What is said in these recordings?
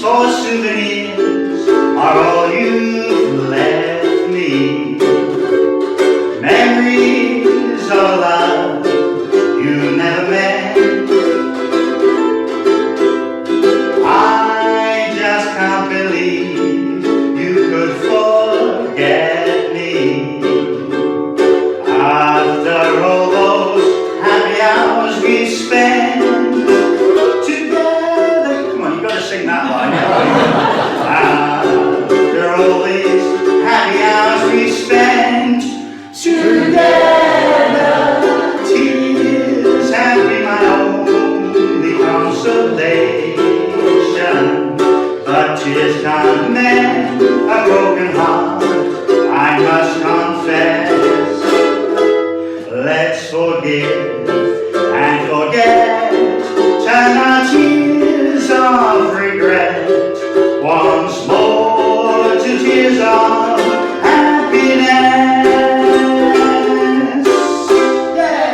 for souvenirs are all you've left me. Memories of a love you never met. I just can't believe you could forget me. After all those happy hours we spent together. Come on, you gotta sing that line. After all these happy hours we spent together, tears have been my only consolation. But tears can't mend a broken heart, I must confess. Let's forgive and forget, turn our tears of regret once more to tears of happiness. Yay!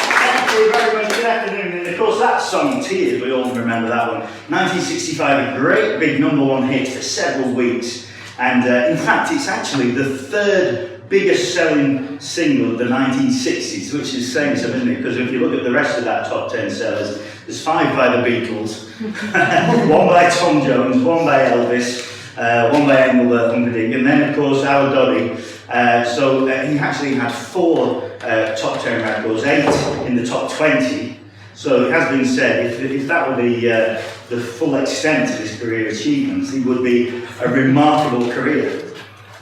Thank you very much. Good afternoon. And of course, that song, Tears, we all remember that one. 1965, a great big #1 hit for several weeks. And in fact, it's actually the third biggest selling single of the 1960s, which is saying something, isn't it? Because if you look at the rest of that top 10 sellers, there's 5 by the Beatles, 1 by Tom Jones, 1 by Elvis, 1 by Engelbert Humperdinck, and then of course our Doddy. So he actually had 4 top 10 records, 8 in the top 20. So it has been said, if that were the full extent of his career achievements, it would be a remarkable career.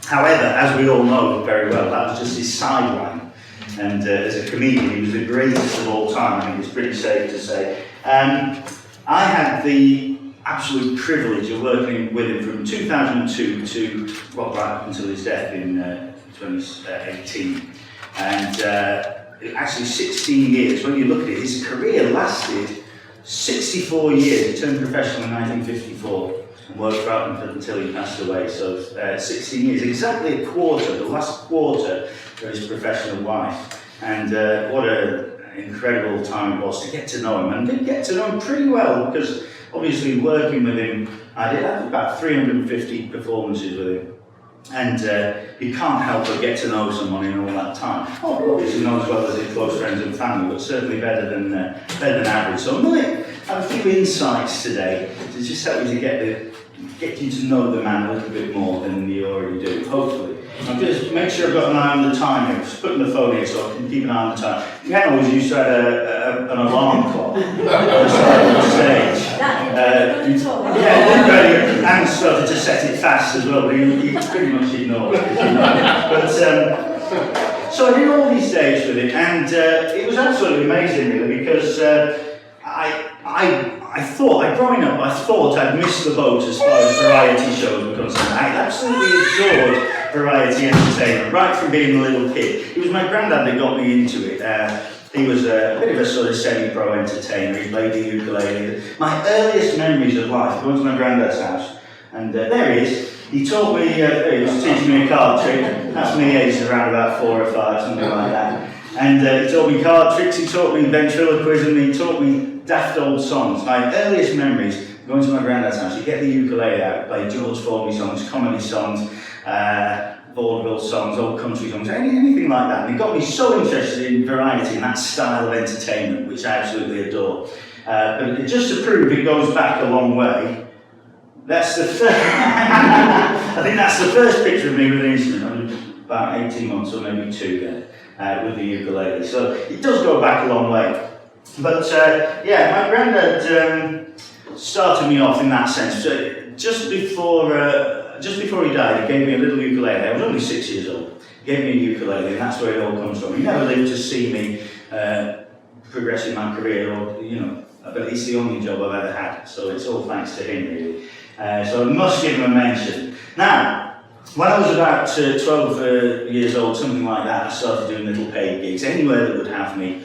However, as we all know very well, that was just his sideline. And as a comedian, he was the greatest of all time, I think it's pretty safe to say. I had the absolute privilege of working with him from 2002 to, well, right up until his death in 2018. And actually 16 years. When you look at it, his career lasted 64 years. He turned professional in 1954 and worked right until he passed away. So 16 years, exactly a quarter, the last quarter of his professional life. And what an incredible time it was to get to know him. And I did get to know him pretty well because obviously working with him, I did about 350 performances with him. And you can't help but get to know someone in all that time. Oh, obviously not as well as his close friends and family, but certainly better than average. So I might have a few insights today to just help you to get you to know the man a little bit more than you already do, hopefully. I'll just make sure I've got an eye on the time here. Just putting the phone here so I can keep an eye on the time. Ken always used to have an alarm clock on the side of the stage. Yeah, ready, and started to set it fast as well, but you pretty much ignored it. But so I did all these days with it, and it was absolutely amazing, really, because I thought, growing up, I thought I'd missed the boat as far as variety shows were concerned. I absolutely adored variety entertainment, right from being a little kid. It was my granddad that got me into it. He was a bit of a sort of semi-pro entertainer. He played the ukulele. My earliest memories of life, going to my granddad's house, and there he is. He taught me, he was teaching me a card trick. That's me aged around about 4 or 5, something like that. And he taught me card tricks, he taught me ventriloquism, he taught me daft old songs. My earliest memories, going to my granddad's house, you get the ukulele out, play George Formby songs, comedy songs, vaudeville songs, old country songs, anything like that. And it got me so interested in variety and that style of entertainment, which I absolutely adore. But just to prove it goes back a long way, that's the first, I think that's the first picture of me with an instrument. I was about 18 months or maybe 2 then, with the ukulele. So it does go back a long way. But yeah, my granddad started me off in that sense. Just before he died, he gave me a little ukulele. I was only 6 years old. He gave me a ukulele, and that's where it all comes from. He never lived to see me progress in my career, or but it's the only job I've ever had. So it's all thanks to him, really. So I must give him a mention. Now, when I was about 12 years old, something like that, I started doing little paid gigs anywhere that would have me.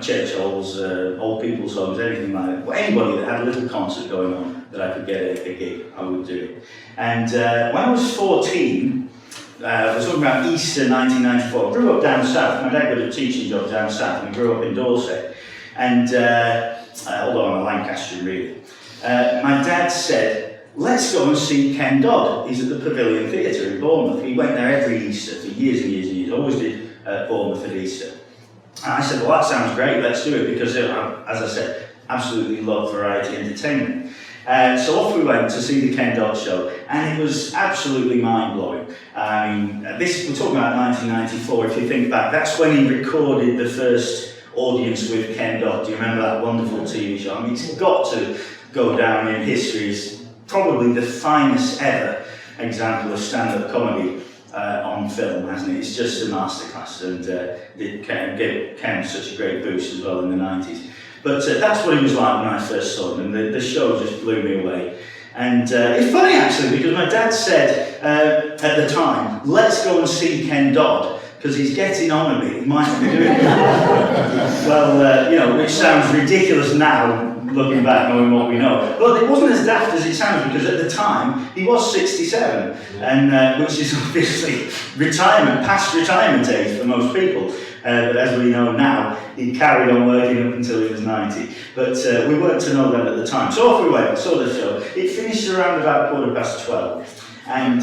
Church halls, old people's homes, anything like that. Well, anybody that had a little concert going on that I could get a gig, I would do it. And when I was 14, I was talking about Easter 1994. I grew up down south. My dad got a teaching job down south, and we grew up in Dorset. And although I'm a Lancastrian really, my dad said, let's go and see Ken Dodd. He's at the Pavilion Theatre in Bournemouth. He went there every Easter for years and years and years, always did Bournemouth at Easter. And I said, well, that sounds great, let's do it, because, as I said, absolutely love variety entertainment. So off we went to see the Ken Dodd show, and it was absolutely mind-blowing. I mean, we're talking about 1994, if you think back, that's when he recorded the first audience with Ken Dodd. Do you remember that wonderful TV show? I mean, it's got to go down in history as probably the finest ever example of stand-up comedy on film, hasn't it? It's just a masterclass, and it gave Ken such a great boost as well in the 90s. But that's what he was like when I first saw him, and the show just blew me away. And it's funny actually, because my dad said at the time, let's go and see Ken Dodd, because he's getting on a bit, he might be doing it. Well, you know, which sounds ridiculous now, looking back, knowing what we know. But it wasn't as daft as it sounds, because at the time, he was 67, and which is obviously past retirement age for most people. But as we know now, he carried on working up until he was 90. But we weren't to know that at the time. So off we went, saw the show. It finished around about 12:15. And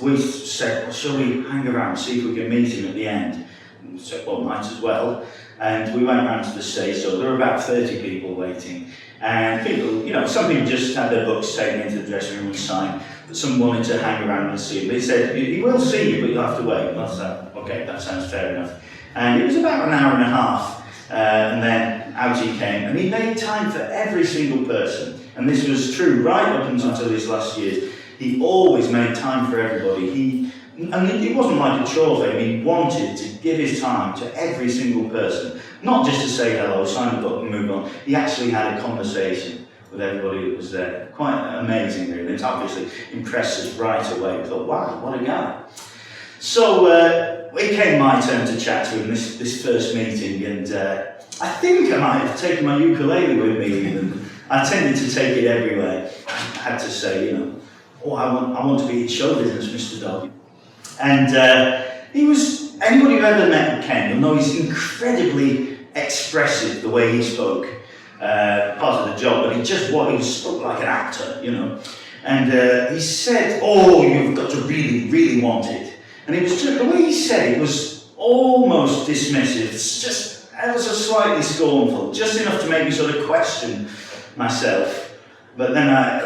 we said, well, shall we hang around, see if we can meet him at the end? And we said, well, might as well. And we went around to the stage, so there were about 30 people waiting. And people, you know, some people just had their books taken into the dressing room and signed, but some wanted to hang around and see him. They said, he will see you, but you'll have to wait. And I said, okay, that sounds fair enough. And it was about an hour and a half, and then out he came, and he made time for every single person. And this was true right up until his last years. He always made time for everybody. And it wasn't like a chore for him. He wanted to give his time to every single person, not just to say hello, sign the book and move on. He actually had a conversation with everybody that was there. Quite amazing, really. It obviously impressed us right away. We thought, wow, what a guy. So it came my turn to chat to him this first meeting, and I think I might have taken my ukulele with me even. I tended to take it everywhere. I had to say, you know, oh, I want to be in show business, Mr. Doddy. And anybody who ever met Ken, you'll know he's incredibly expressive the way he spoke. Part of the job, but he spoke like an actor, you know. And he said, oh, you've got to really, really want it. And it was just, the way he said it was almost dismissive, just ever so slightly scornful, just enough to make me sort of question myself. But then I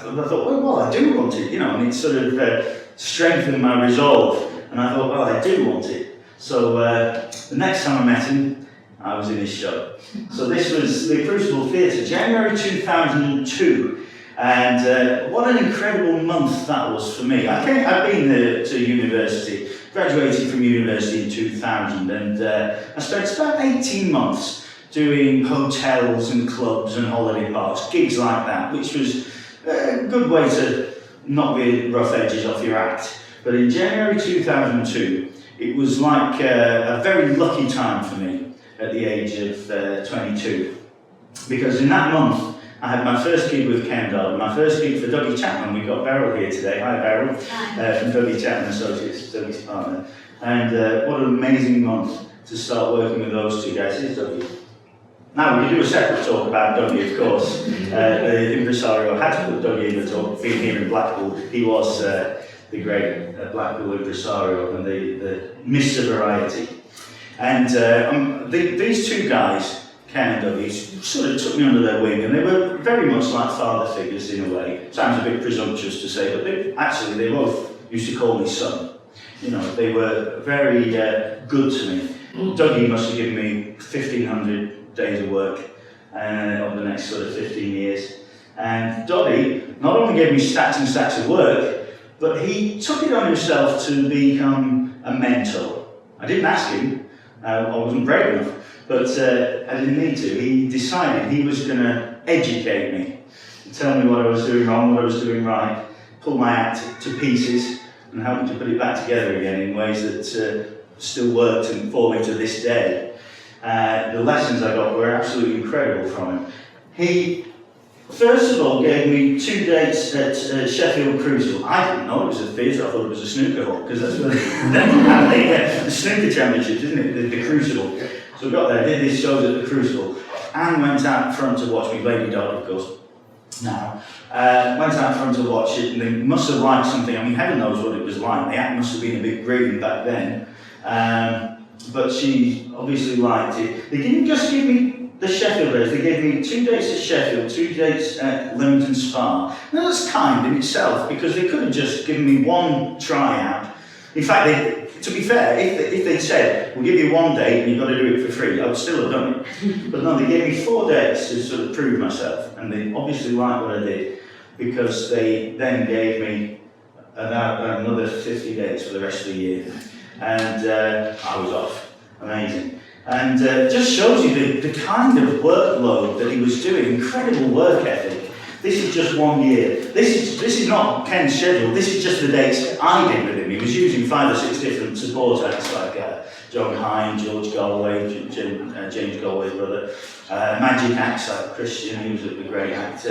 thought, well, I do want it, you know, and it sort of strengthened my resolve. And I thought, well, I do want it. So the next time I met him, I was in his show. So this was the Crucible Theatre, January 2002. And what an incredible month that was for me. I'd been to university, graduated from university in 2000, and I spent about 18 months doing hotels and clubs and holiday parks, gigs like that, which was a good way to knock the rough edges off your act. But in January 2002, it was like a very lucky time for me at the age of 22, because in that month, I had my first gig with Ken Dodd, my first gig for Dougie Chapman. We've got Beryl here today. Hi, Beryl, from Dougie Chapman Associates, Dougie's partner. And what an amazing month to start working with those two guys. Here's Dougie. Now, we can do a separate talk about Dougie, of course. The impresario had to put Dougie in the talk, being here in Blackpool. He was the great Blackpool impresario and the Mr. Variety. And these two guys, Ken and Doddy, sort of took me under their wing, and they were very much like father figures in a way. Sounds a bit presumptuous to say, but they both used to call me son. You know, they were very good to me. Dougie must have given me 1,500 days of work over the next sort of 15 years. And Doddy not only gave me stacks and stacks of work, but he took it on himself to become a mentor. I didn't ask him, I wasn't brave enough. But I didn't need to. He decided he was going to educate me, tell me what I was doing wrong, what I was doing right, pull my act to pieces, and help me to put it back together again in ways that still worked and for me to this day. The lessons I got were absolutely incredible from him. He, first of all, gave me 2 dates at Sheffield Crucible. I didn't know it was a theatre, I thought it was a snooker hall, because that's where they have the snooker championships, isn't it? The Crucible. So we got there, did these shows at the Crucible. Anne went out front to watch me, Lady Doddy, of course. Now, went out front to watch it, and they must have liked something. I mean, heaven knows what it was like. The act must have been a bit green back then. But she obviously liked it. They didn't just give me the Sheffield days, they gave me 2 dates at Sheffield, 2 dates at Leamington Spa. Now that's kind in itself, because they could have just given me one tryout. In fact, to be fair, if they'd said, we'll give you 1 date and you've got to do it for free, I would still have done it. But no, they gave me 4 dates to sort of prove myself, and they obviously liked what I did, because they then gave me another 50 dates for the rest of the year. And I was off. Amazing. And just shows you the kind of workload that he was doing, incredible work ethic. This is just 1 year. This is not Ken's schedule, this is just the dates I did with him. He was using 5 or 6 different support acts like John Hine, George Galway, James Galway's brother, magic acts like Christian, he was a great act,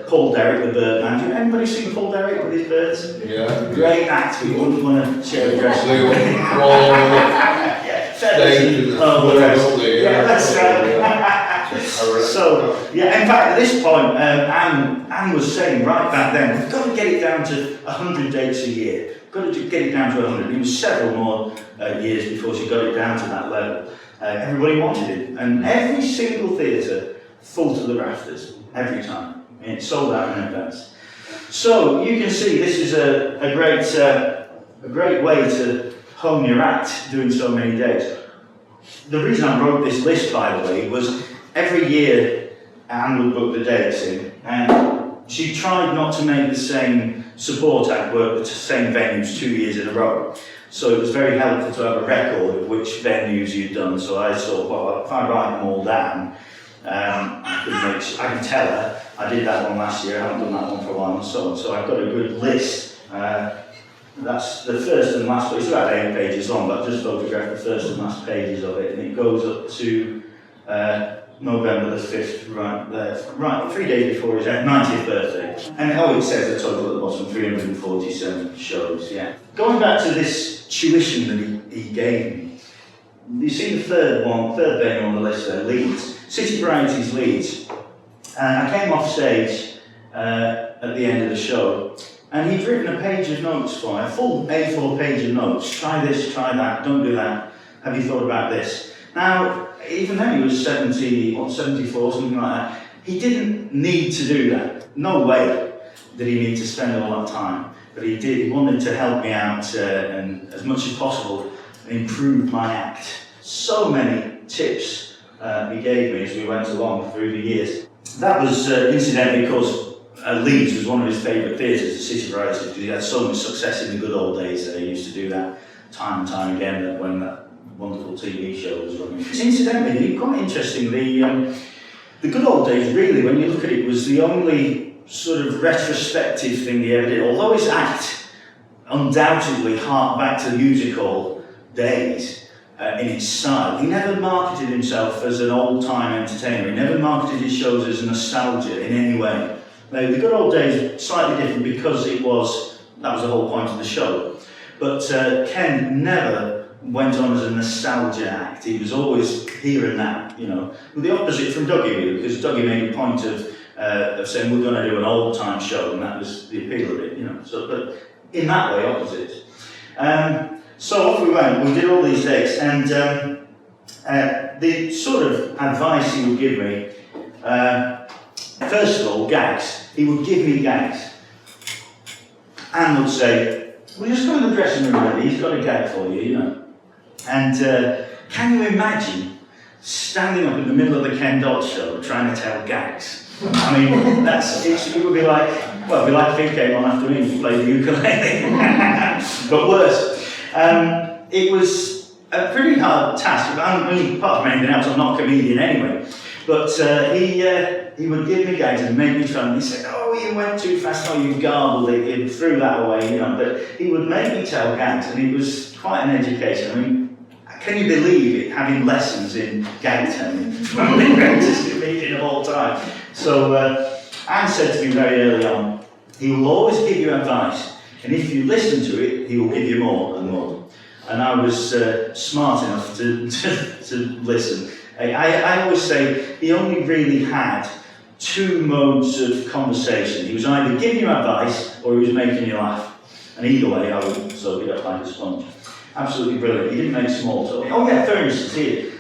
Paul Derrick, the Birdman. Do anybody seen Paul Derrick with his birds? Yeah. Great act, but you wouldn't want to share a dress. Yeah, that's right. So, yeah, in fact, at this point, Anne was saying right back then, we've got to get it down to 100 dates a year. We've got to get it down to 100. It was several more years before she got it down to that level. Everybody wanted it, and every single theatre full to the rafters, every time. And it sold out in advance. So, you can see this is a great way to hone your act, doing so many days. The reason I wrote this list, by the way, was every year Anne would book the dates in, and she tried not to make the same support act work at the same venues 2 years in a row. So it was very helpful to have a record of which venues you'd done. So I thought, well, if I write them all down, I can tell her I did that one last year, I haven't done that one for a while, and so on. So I've got a good list. That's the first and last, it's about 8 pages long, but I've just photographed the first and last pages of it, and it goes up to November the 5th, right 3 days before his 90th birthday. And it says a total at the bottom, 347 shows, yeah. Going back to this tuition that he gave me, you see the third venue on the list there, Leeds, City Varieties Leeds. And I came off stage at the end of the show, and he'd written a page of notes for me, a full A4 page of notes. Try this, try that, don't do that. Have you thought about this? Now, even then he was 74, something like that. He didn't need to do that. No way did he need to spend all that time. But he did. He wanted to help me out and, as much as possible, improve my act. So many tips he gave me as we went along through the years. That was incidentally, of course, Leeds was one of his favourite theatres, the City Varieties, because he had so much success in the good old days that he used to do that time and time again when that wonderful TV show was running. Incidentally, quite interesting, the good old days really, when you look at it, was the only sort of retrospective thing he ever did. Although his act undoubtedly harked back to music hall days in its style, he never marketed himself as an old-time entertainer. He never marketed his shows as nostalgia in any way. Now, the good old days, slightly different because that was the whole point of the show. But Ken never went on as a nostalgia act. He was always here and now, you know. Well, the opposite from Dougie, really, because Dougie made a point of saying we're going to do an old-time show, and that was the appeal of it, you know. So, but in that way, opposite. So off we went. We did all these dates, and the sort of advice he would give me, first of all, gags. He would give me gags. Anne would say, well, just go in the dressing room, ready. He's got a gag for you, you know. And can you imagine standing up in the middle of the Ken Dodd show trying to tell gags? I mean, it would be like, well, it'd be like if he came on after me to play the ukulele. But worse. It was a pretty hard task. I mean, apart from anything else, I'm not a comedian anyway. But he would give me gags and make me try, and he said, oh, you went too fast, oh, you garbled it, he threw that away, you know. But he would make me tell gags, and it was quite an education. I mean, can you believe it, having lessons in gag telling from the greatest comedian of all time? So Anne said to me very early on, he will always give you advice, and if you listen to it, he will give you more and more. and I was smart enough to listen. I always say he only really had two modes of conversation. He was either giving you advice or he was making you laugh. And either way, I would soak it up like a sponge. Absolutely brilliant. He didn't make small talk. Oh yeah, for instance, he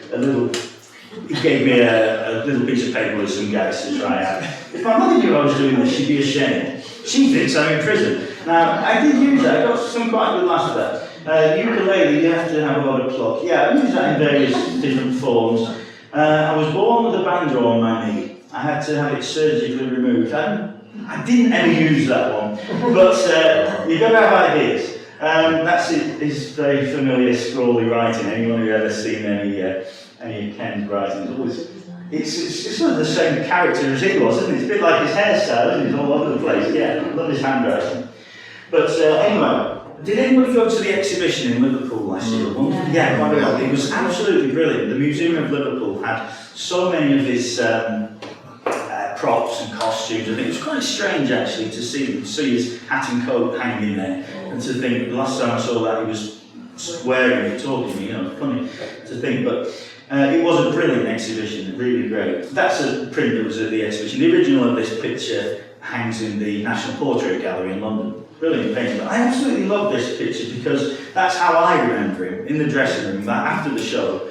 gave me a little piece of paper with some guys to try out. If my mother knew I was doing this, she'd be ashamed. She thinks I'm in prison. Now, I did use that. I got some quite good laughs at that. Ukulele, you have to have a lot of pluck. Yeah, I used that in various different forms. I was born with a banjo on my knee. I had to have it surgically removed. I didn't ever use that one, but you've got to have ideas. That's his very familiar scrawly writing. Anyone who's ever seen any of Ken's writings, it's sort of the same character as he was, isn't it? It's a bit like his hairstyle, isn't it? It's all over the place. Yeah, I love his handwriting. But anyway, did anybody go to the exhibition in Liverpool last year? Yeah, quite a lot. It was absolutely brilliant. The Museum of Liverpool had so many of his props and costumes. I think it was quite strange actually to see his hat and coat hanging there, and to think the last time I saw that he was swearing and talking, funny to think, but it was a brilliant exhibition, really great. That's a print that was at the exhibition. The original of this picture hangs in the National Portrait Gallery in London. Brilliant painting. But I absolutely love this picture because that's how I remember him, in the dressing room, that after the show,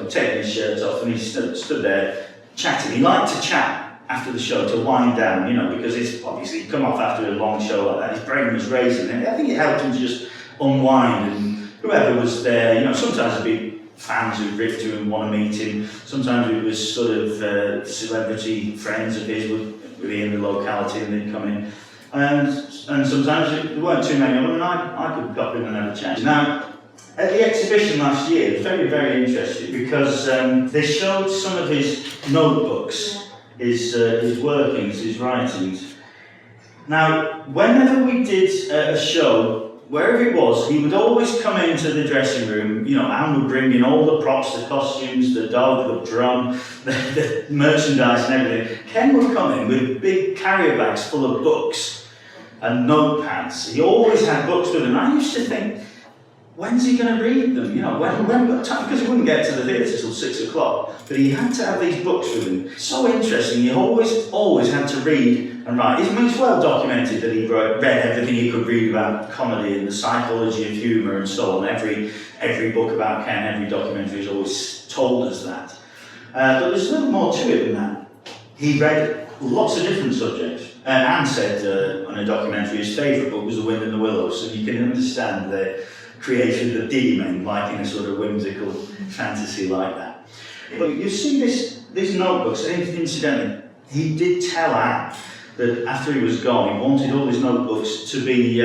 taking his shirt off, and he stood there chatting. He liked to chat after the show to wind down, because it's obviously come off after a long show like that. His brain was racing, and I think it helped him to just unwind. And whoever was there, sometimes there'd be fans who'd written to him and want to meet him. Sometimes it was sort of celebrity friends of his would be in the locality and they'd come in. And sometimes there weren't too many of them, and I could pop in and have a chat. Now, at the exhibition last year, it was very, very interesting because they showed some of his notebooks, his workings, his writings. Now, whenever we did a show, wherever it was, he would always come into the dressing room. Anne would bring in all the props, the costumes, the dog, the drum, the merchandise and everything. Ken would come in with big carrier bags full of books and notepads. He always had books with him. I used to think, when's he going to read them? When time? Because he wouldn't get to the theatre till 6 o'clock. But he had to have these books with him. So interesting. He always had to read and write. It's well documented that he read everything he could read about comedy and the psychology of humour and so on. Every book about Ken, every documentary has always told us that. But there's a little more to it than that. He read lots of different subjects. Anne said on a documentary his favourite book was The Wind in the Willows, so you can understand the creation of the demon, like in a sort of whimsical fantasy like that. But you see these notebooks, incidentally, he did tell Anne that after he was gone, he wanted all his notebooks to be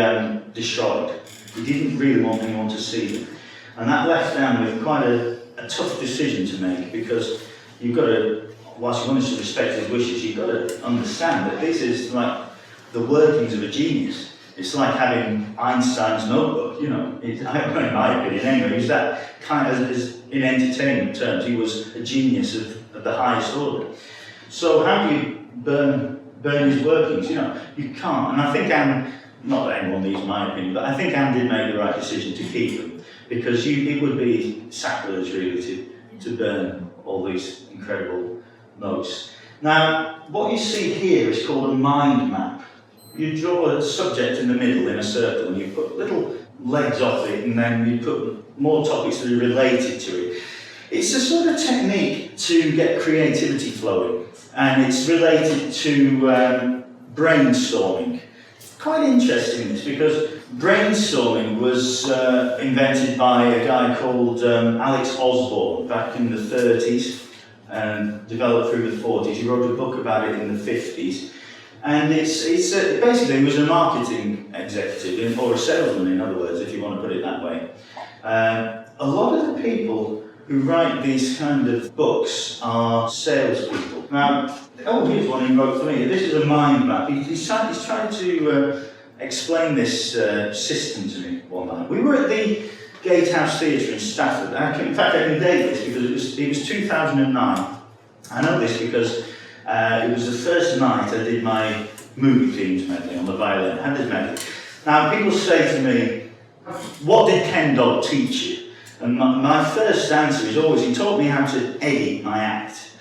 destroyed. He didn't really want anyone to see them. And that left Anne with quite a tough decision to make, because you've got to, whilst you want to respect his wishes, you've got to understand that this is like the workings of a genius. It's like having Einstein's notebook, in my opinion anyway. He's that kind of, in entertainment terms, he was a genius of the highest order. So how do you burn his workings? You can't. And I think Anne, not that anyone needs my opinion, but I think Anne did make the right decision to keep them, because it would be sacrilege really to burn all these incredible notes. Now, what you see here is called a mind map. You draw a subject in the middle in a circle, and you put little legs off it, and then you put more topics that are related to it. It's a sort of technique to get creativity flowing, and it's related to brainstorming. Quite interesting this, because brainstorming was invented by a guy called Alex Osborne back in the 30s and developed through the 40s. He wrote a book about it in the 50s. And basically he was a marketing executive, or a salesman in other words, if you want to put it that way. A lot of the people who write these kind of books are salespeople. Now, here's one he wrote for me. This is a mind map. He's trying to explain this system to me one night. We were at the Gatehouse Theatre in Stafford. In fact, I can date this because it was 2009. I know this because it was the first night I did my movie themes medley on the violin. I had this medley. Now, people say to me, what did Ken Dodd teach you? And my first answer is always, he taught me how to edit my act.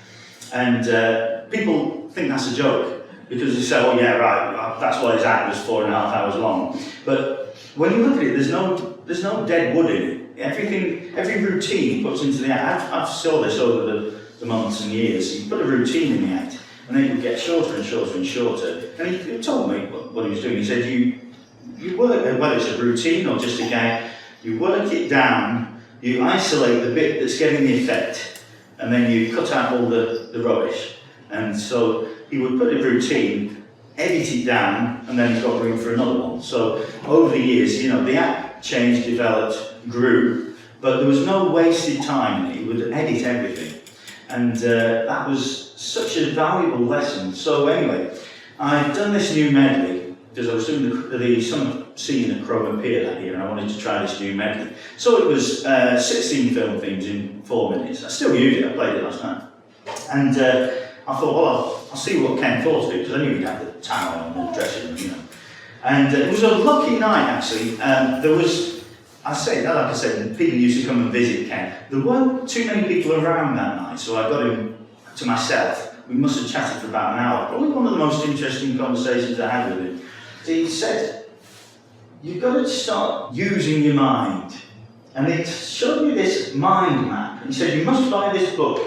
And people think that's a joke, because they say, oh yeah, right, that's why his act was 4.5 hours long. But when you look at it, there's no dead wood in it. Every routine he puts into the act, I've saw this over the months and years, he put a routine in the act, and then it would get shorter and shorter and shorter. And he told me what he was doing. He said, you work, whether it's a routine or just a gag, you work it down, you isolate the bit that's getting the effect, and then you cut out all the rubbish. And so he would put a routine, edit it down, and then he's got room for another one. So over the years, the act changed, developed, grew, but there was no wasted time in it. He would edit everything. And that was such a valuable lesson. So anyway, I've done this new medley, because I was doing the summer scene at Cromer Pier that year, and I wanted to try this new medley. So it was 16 film themes in 4 minutes. I still use it, I played it last night. And I thought, well, I'll see what Ken thought of it, because I knew he'd have the towel on and the dressing room, And it was a lucky night, actually. There was, like I said, people used to come and visit Ken. There weren't too many people around that night, so I got him to myself. We must have chatted for about an hour. Probably one of the most interesting conversations I had with him. He said, you've got to start using your mind. And he showed me this mind map. He said, you must buy this book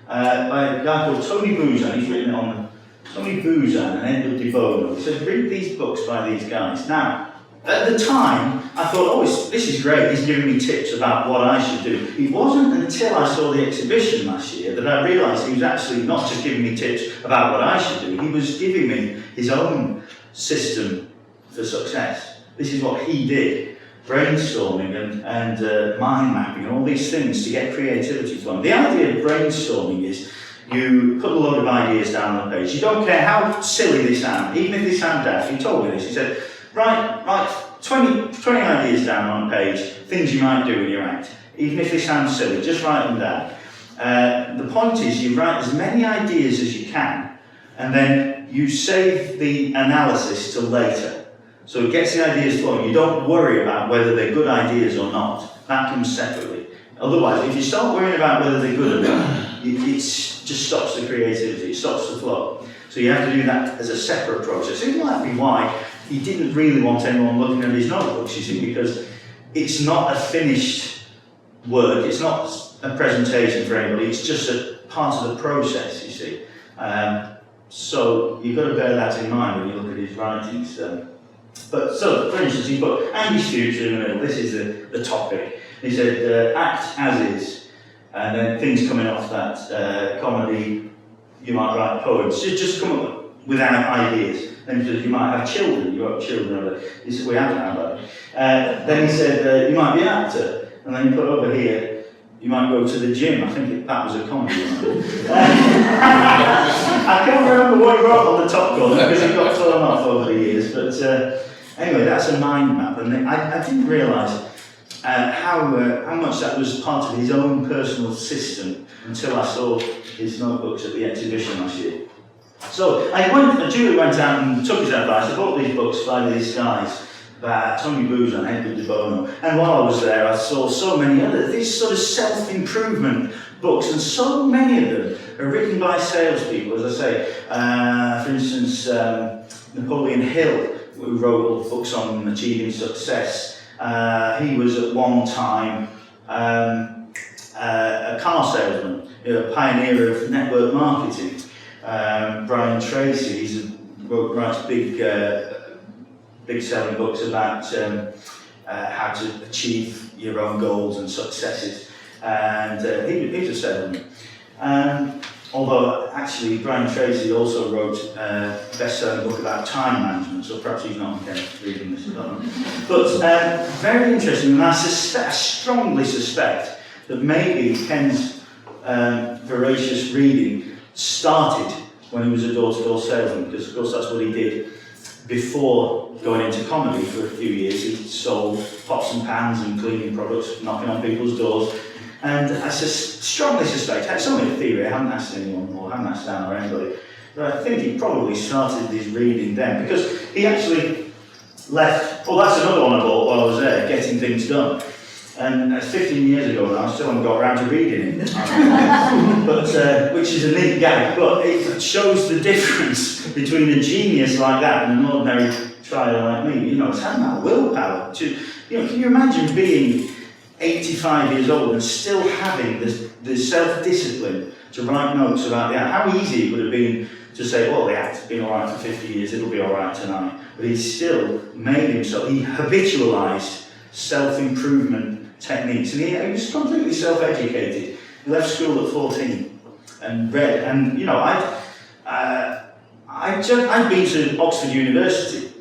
by a guy called Tony Buzan. He's written it on Tony Buzan and Edward Debono. He said, read these books by these guys. Now, at the time, I thought, oh, this is great. He's giving me tips about what I should do. It wasn't until I saw the exhibition last year that I realised he was actually not just giving me tips about what I should do. He was giving me his own system for success. This is what he did. Brainstorming and mind mapping and all these things to get creativity flowing. The idea of brainstorming is you put a load of ideas down on a page. You don't care how silly they sound, even if they sound daft. He told me this. He said, write 20 ideas down on a page, things you might do in your act. Even if they sound silly, just write them down. The point is you write as many ideas as you can, and then you save the analysis till later. So it gets the ideas flowing. You don't worry about whether they're good ideas or not. That comes separately. Otherwise, if you start worrying about whether they're good or not, it just stops the creativity, it stops the flow. So you have to do that as a separate process. It might be why he didn't really want anyone looking at his notebooks, you see, because it's not a finished work, it's not a presentation for anybody, it's just a part of the process, you see. So you've got to bear that in mind when you look at his writings. So, for instance, he's got Andy's Future in the middle. This is the topic. He said, act as is, and then things coming off that, comedy, you might write poems. Just come up without ideas. Then he said, you might have children. You wrote children. He said, we haven't had that. Then he said, you might be an actor. And then he put over here, you might go to the gym. I think that was a comedy one. I can't remember what he wrote on the top corner because it got thrown off over the years. But anyway, that's a mind map. And I didn't realise how much that was part of his own personal system until I saw his notebooks at the exhibition last year. So Julie went out and took his advice. I bought these books by these guys, by Tony Buzan and Edward Debono. And while I was there, I saw so many other, these sort of self-improvement books, and so many of them are written by salespeople, as I say. For instance, Napoleon Hill, who wrote all the books on achieving success. He was at one time a car salesman, a pioneer of network marketing. Brian Tracy, writes big selling books about how to achieve your own goals and successes. And he was a salesman. Although actually Brian Tracy also wrote a best-selling book about time management, so perhaps he's not reading this. But very interesting, and I strongly suspect that maybe Ken's voracious reading started when he was a door-to-door salesman, because of course that's what he did before going into comedy for a few years. He sold pots and pans and cleaning products, knocking on people's doors. And I strongly suspect, it's only a theory, I haven't asked anyone or I haven't asked Dan or anybody, but I think he probably started his reading then, because he actually left. Well, that's another one I bought while I was there, Getting Things Done. And 15 years ago now, I still haven't got around to reading it. But, which is a neat gag, but it shows the difference between a genius like that and an ordinary trier like me. You know, it's having that willpower to, you know, can you imagine being 85 years old and still having the self-discipline to write notes about the act? How easy it would have been to say, well, the act's been alright for 50 years, it'll be alright tonight. But he still made himself, he habitualised self-improvement techniques, and he was completely self-educated. He left school at 14 and read, and you know, I'd been to Oxford University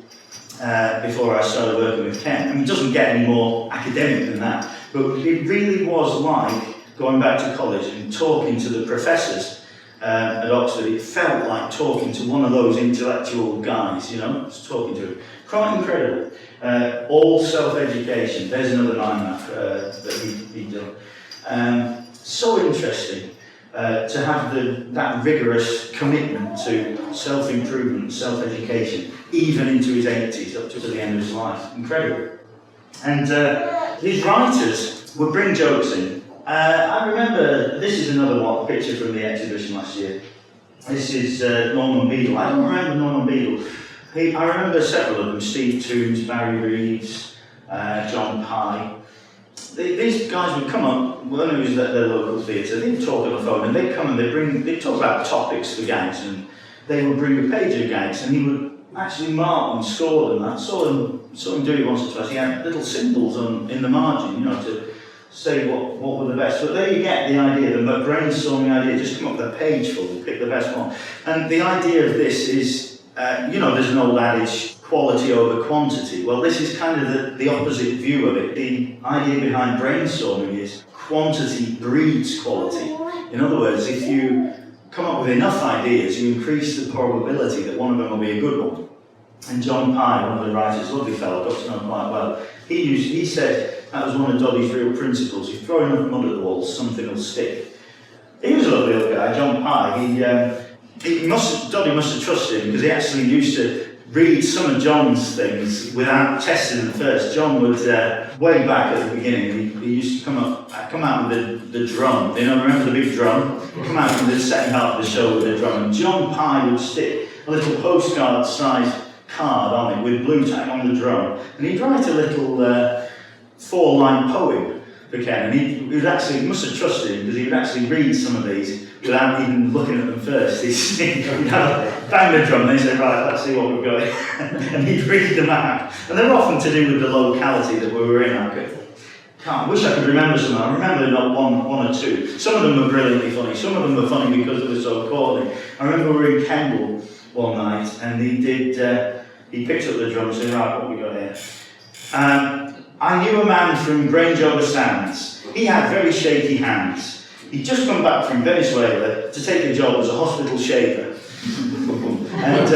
before I started working with Ken. I mean, it doesn't get any more academic than that, but it really was like going back to college and talking to the professors at Oxford. It felt like talking to one of those intellectual guys, you know, just talking to him. Quite incredible. All self-education. There's another mind map that he'd done. So interesting to have that rigorous commitment to self-improvement, self-education, even into his 80s, up to the end of his life. Incredible. And his writers would bring jokes in. I remember, this is another one, picture from the exhibition last year. This is Norman Beadle. I don't remember Norman Beadle. I remember several of them, Steve Toombs, Barry Reeves, John Pye. These guys would come up, when it was at their local theatre, they'd talk on the phone, and they'd come and they'd talk about topics for gags, and they would bring a page of gags, and he would actually mark and score them. I saw him do it once or twice. He had little symbols in the margin, you know, to say what were the best. But there you get the idea, the brainstorming idea, just come up with a page full and pick the best one. And the idea of this is, you know, there's an old adage, quality over quantity. Well, this is kind of the opposite view of it. The idea behind brainstorming is quantity breeds quality. In other words, if you come up with enough ideas, you increase the probability that one of them will be a good one. And John Pye, one of the writers, lovely fellow, got to know quite well, he said that was one of Doddy's real principles. You throw enough mud at the wall, something will stick. He was a lovely old guy, John Pye. Doddy must have trusted him, because he actually used to read some of John's things without testing them first. John would, way back at the beginning, he used to come out with the drum. You know, remember the big drum? Come out in the second half of the show with the drum. And John Pye would stick a little postcard-sized card on it with blue tack on the drum. And he'd write a little 4-line poem for Ken. And he must have trusted him, because he would actually read some of these without even looking at them first. He'd bang the drum and they'd say, right, let's see what we've got here. And he'd read them out. And they were often to do with the locality that we were in. I wish I could remember some. I remember not one or two. Some of them were brilliantly funny. Some of them were funny because they were so corny. I remember we were in Kendal one night, and he picked up the drum and said, right, what have we got here? I knew a man from Grange over Sands. He had very shaky hands. He'd just come back from Venezuela to take a job as a hospital shaver. And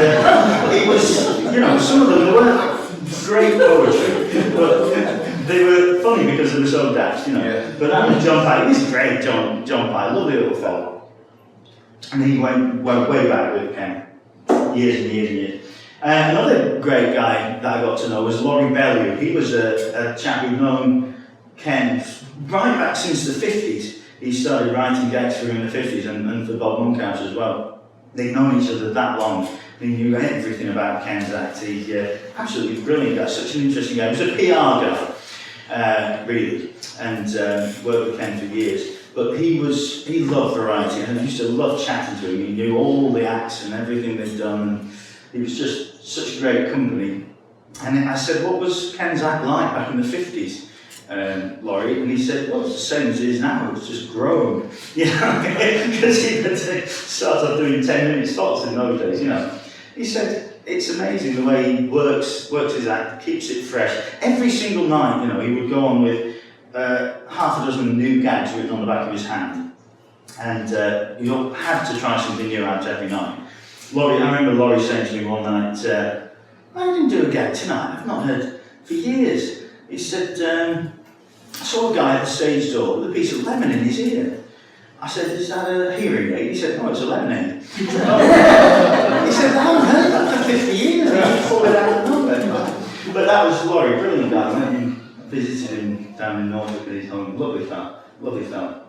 it was, you know, some of them weren't great poetry, but they were funny because they were so daft, you know. Yeah. But that was John Pye. He was great, John Pye, lovely little fellow. And he went way back with Ken, years and years and years. Another great guy that I got to know was Laurie Bellew. He was a chap who'd known Ken right back since the 50s. He started writing gags for him in the 50s and for Bob Monkhouse as well. They'd known each other that long. He knew everything about Ken's act. He's absolutely brilliant guy, such an interesting guy. He was a PR guy, really, and worked with Ken for years. But he loved variety, and I used to love chatting to him. He knew all the acts and everything they'd done, and he was just such great company. And I said, what was Ken's act like back in the 50s? Laurie, and he said, well, it's the same as it is now, it's just grown, you know, because he would start off doing 10-minute spots in those days, you know. He said, it's amazing the way he works his act, keeps it fresh. Every single night, you know, he would go on with half a dozen new gags written on the back of his hand, and you have to try something new out every night. I remember Laurie saying to me one night, I didn't do a gag tonight, I've not heard for years. He said, I saw a guy at the stage door with a piece of lemon in his ear. I said, is that a hearing aid? He said, no, it's a lemonade. He said, I haven't heard that for 50 years. He just pulled it out of nowhere. But that was Laurie, brilliant guy. I went and visited him down in Norfolk at his home. Lovely fella, lovely fella.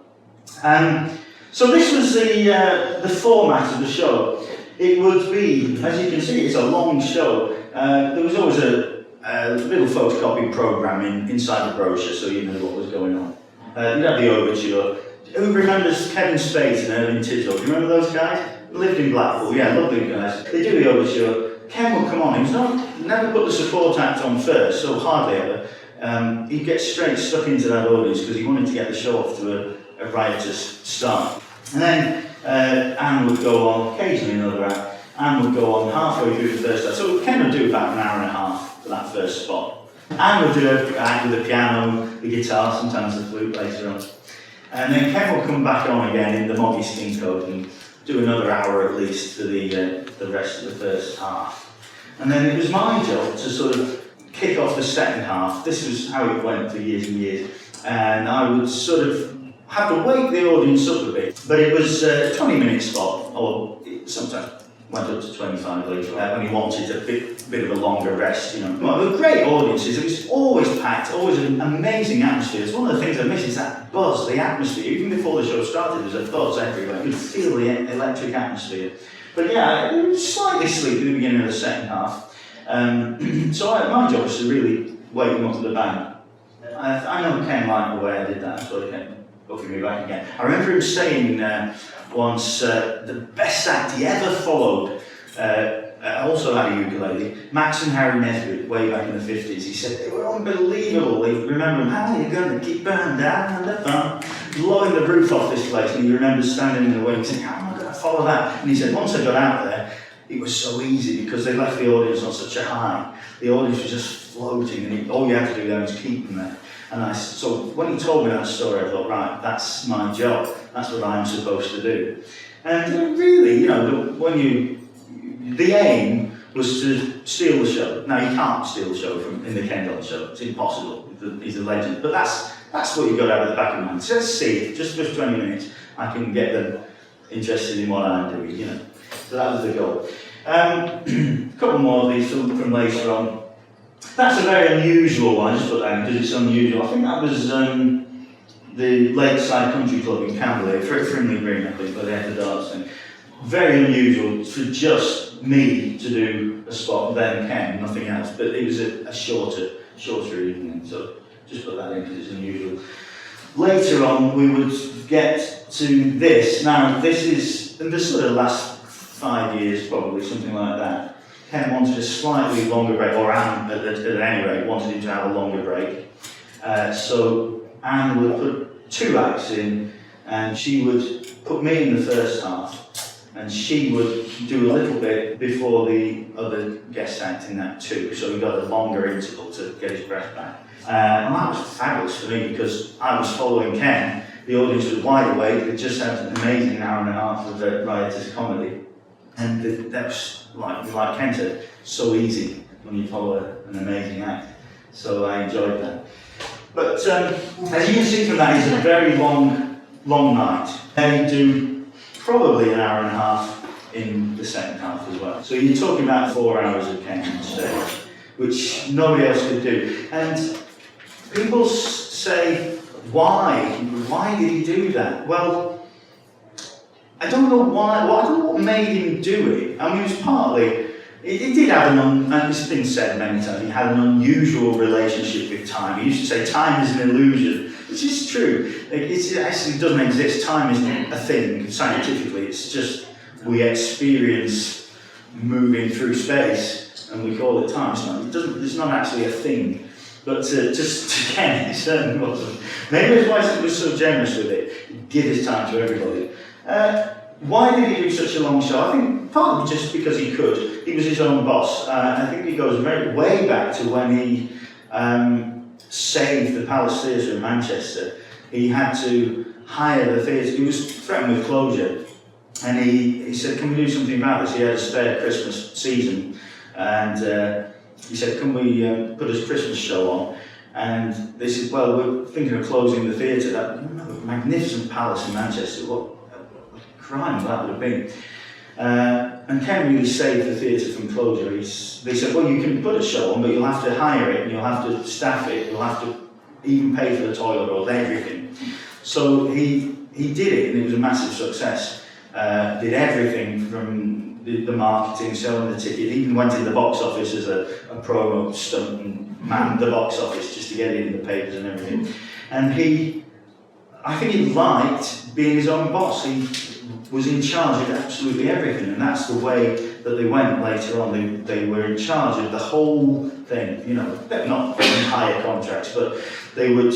So this was the format of the show. It would be, as you can see, it's a long show. There was always a little photocopy programme inside the brochure, so you know what was going on. You'd have the overture. Who remembers Kevin Spate and Irving Tisdale? Do you remember those guys? They lived in Blackpool, yeah, lovely guys. They do the overture. Ken would come on. He was never put the support act on first, so hardly ever. He'd get straight stuck into that audience because he wanted to get the show off to a riotous start. And then Anne would go on, occasionally another act. Anne would go on halfway through the first act. So Ken would do about an hour and a half for that first spot. Anne would do an act with the piano, the guitar, sometimes the flute later on. And then Ken would come back on again in the moggy skin coat and do another hour at least for the rest of the first half. And then it was my job to sort of kick off the second half. This was how it went for years and years. And I would sort of have to wake the audience up a bit. But it was a 20-minute spot, or it sometimes went up to 25 later when he wanted a bit of a longer rest, you know. Well, they were great audiences. It was always packed, always an amazing atmosphere. It's one of the things I miss is that buzz, the atmosphere. Even before the show started, there was a buzz everywhere. You could feel the electric atmosphere. But yeah, it was slightly sleepy at the beginning of the second half. So my job was to really wake them up to the band. I know Ken liked the way I did that, so he kept booking me back again. I remember him saying once the best act he ever followed also had a ukulele, Max and Harry Nesbitt, way back in the 50s. He said they were unbelievable. He remember, how are you going to keep burning down the fun? Blowing the roof off this place, and he remembers standing in the wings saying, how am I going to follow that? And he said, once I got out there, it was so easy because they left the audience on such a high. The audience was just floating, and all you had to do then was keep them there. And so when he told me that story, I thought, right, that's my job. That's what I'm supposed to do. And really, you know, the aim was to steal the show. Now, you can't steal the show in the Ken Dodd show. It's impossible. He's a legend. But that's what you've got to have at the back of your mind. So let's see if just 20 minutes I can get them interested in what I'm doing, you know. So that was the goal. A couple more of these from later on. That's a very unusual one, I just put that in because it's unusual. I think that was the Lakeside Country Club in Camberley, Frimley Green, I think, where they had the darts thing. Very unusual for just me to do a spot, then Ken, nothing else. But it was a shorter evening, so just put that in because it's unusual. Later on, we would get to this. Now, this is, in the sort of last 5 years, probably, something like that. Ken wanted a slightly longer break, or Anne, at any rate, wanted him to have a longer break. So Anne would put 2 acts in, and she would put me in the first half, and she would do a little bit before the other guest act in that too. So we got a longer interval to get his breath back. And that was fabulous for me because I was following Ken. The audience was wide awake. They just had an amazing hour and a half of riotous comedy. And that was, like Ken said, so easy when you follow an amazing act. So I enjoyed that. But as you can see from that, it's a very long night. They do probably an hour and a half in the second half as well. So you're talking about 4 hours of Ken on stage, which nobody else could do. And people say, why? Why did he do that? Well, I don't know why. Well, I don't know what made him do it. I mean, it was partly. He did have and it's been said many times, he had an unusual relationship with time. He used to say time is an illusion, which is true. It actually doesn't exist. Time isn't a thing scientifically. It's just we experience moving through space and we call it time. It's not actually a thing. But just Ken, it certainly wasn't. Maybe that's why he was so generous with it. He'd give his time to everybody. Why did he do such a long show? I think partly just because he could. He was his own boss. I think he goes way back to when he saved the Palace Theatre in Manchester. He had to hire the theatre. He was threatened with closure. And he said, can we do something about this? He had a spare Christmas season. And he said, can we put his Christmas show on? And they said, well, we're thinking of closing the theatre. That magnificent palace in Manchester. What a crime that would have been. And Ken really saved the theatre from closure. They said, well, you can put a show on, but you'll have to hire it, and you'll have to staff it, you'll have to even pay for the toilet rolls, everything. So he did it, and it was a massive success. Did everything from the marketing, selling the ticket, even went in the box office as a promo stunt and manned the box office just to get it in the papers and everything. And I think he liked being his own boss. He was in charge of absolutely everything, and that's the way that they went later on. They were in charge of the whole thing, you know, not in higher contracts, but they would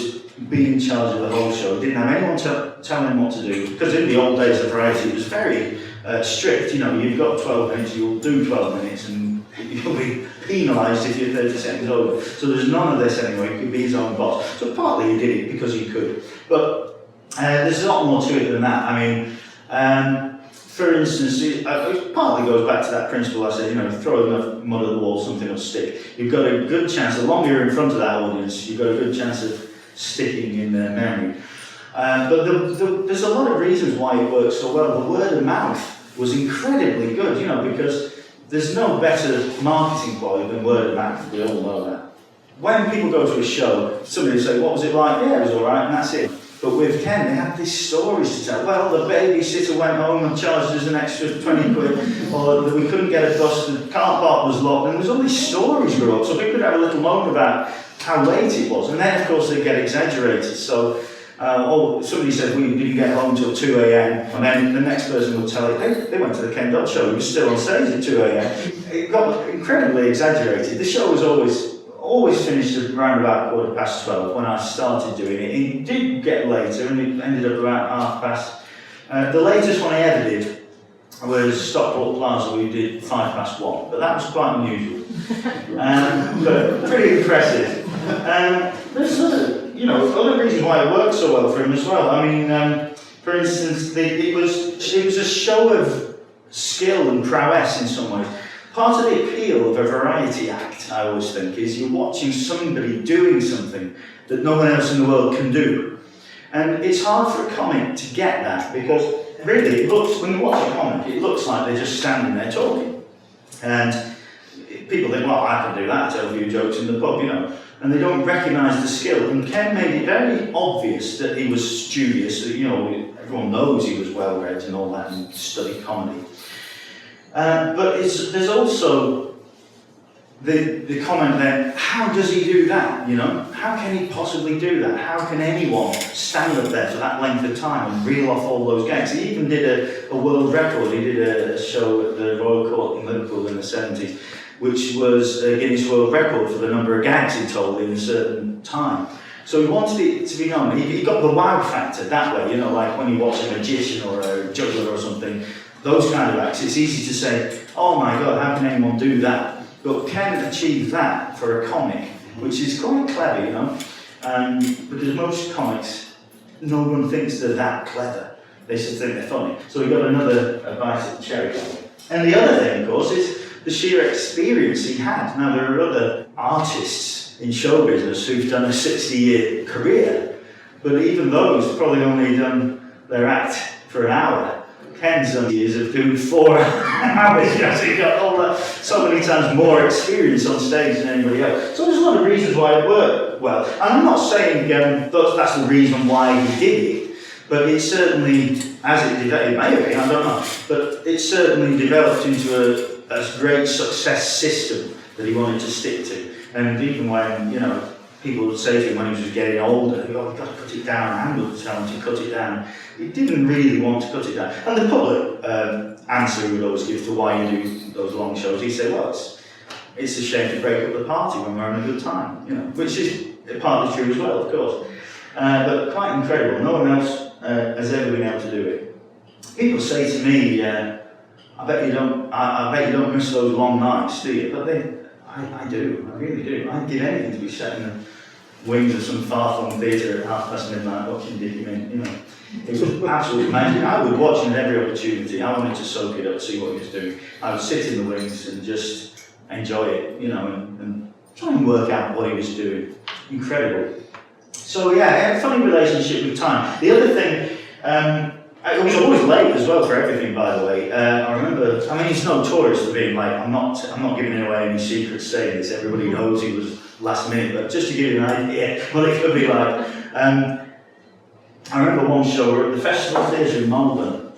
be in charge of the whole show. Didn't have anyone tell him what to do, because in the old days of variety it was very strict. You know, you've got 12 minutes, you'll do 12 minutes, and you'll be penalised if you're 30 seconds over. So there's none of this anyway. He could be his own boss. So partly he did it because he could, but there's a lot more to it than that. I mean, for instance, it partly goes back to that principle I said, you know, throw enough mud at the wall, something will stick. You've got a good chance, the longer you're in front of that audience, you've got a good chance of sticking in their memory. But there's a lot of reasons why it works so well. The word of mouth was incredibly good, you know, because there's no better marketing quality than word of mouth. We all know that. When people go to a show, somebody will say, what was it like? Yeah, it was all right, and that's it. But with Ken, they had these stories to tell. Well, the babysitter went home and charged us an extra 20 quid, or we couldn't get a bus, the car park was locked, and there's all these stories grew up. So people could have a little moan about how late it was, and then of course they get exaggerated. So, somebody said we didn't get home till 2 a.m, and then the next person would tell it, they went to the Ken Dodd show, he was still on stage at 2 a.m. It got incredibly exaggerated. The show was always finished at around about 12:15 when I started doing it. It did get later, and it ended up about 1:30. The latest one I ever did was Stockport Plaza. We did 1:05, but that was quite unusual. But pretty impressive. There's other reasons why it worked so well for him as well. I mean, for instance, it was a show of skill and prowess in some ways. Part of the appeal of a variety act, I always think, is you're watching somebody doing something that no one else in the world can do. And it's hard for a comic to get that, because really, when you watch a comic, it looks like they're just standing there talking. And people think, well, I can do that, I tell a few jokes in the pub, you know, and they don't recognise the skill. And Ken made it very obvious that he was studious, that, you know, everyone knows he was well-read and all that, and studied comedy. But there's also the comment then, how does he do that, you know? How can he possibly do that? How can anyone stand up there for that length of time and reel off all those gags? He even did a world record. He did a show at the Royal Court in Liverpool in the 70s, which was a Guinness World Record for the number of gags he told in a certain time. So he wanted it to be known. He got the wow factor that way, you know, like when you watch a magician or a juggler or something, those kind of acts, it's easy to say, oh my God, how can anyone do that? But Ken achieved that for a comic, which is quite clever, you know, because most comics, no one thinks they're that clever. They just think they're funny. So we got another bite at the cherry. And the other thing, of course, is the sheer experience he had. Now, there are other artists in show business who've done a 60-year career, but even those probably only done their act for an hour. Ken's done years of doing 4 hours, you know, so he got all that, so many times more experience on stage than anybody else. So there's a lot of reasons why it worked well. And I'm not saying that's the reason why he did it, but it certainly, as it developed, it may have been, I don't know, but it certainly developed into a great success system that he wanted to stick to. And even when, you know, people would say to him when he was getting older, oh, we've got to cut it down, and would tell him to cut it down. He didn't really want to cut it down. And the public answer he would always give to why you do those long shows, he'd say, well, it's a shame to break up the party when we're having a good time, you know, which is partly true as well, of course. But quite incredible. No one else has ever been able to do it. People say to me, I bet you don't miss those long nights, do you? But I do, I really do. I'd give anything to be sat in the wings of some far-flung theatre at midnight watching Debunking, you know. It was absolutely amazing. I would watch him at every opportunity. I wanted to soak it up, see what he was doing. I would sit in the wings and just enjoy it, you know, and try and work out what he was doing. Incredible. So yeah, a funny relationship with time. The other thing, I was always late as well for everything, by the way. I remember, I mean, he's notorious for being late. I'm not giving away any secrets saying this. Everybody knows he was last minute, but just to give you an idea what it could be like. I remember one show, we were at the Festival Theatre in Malvern,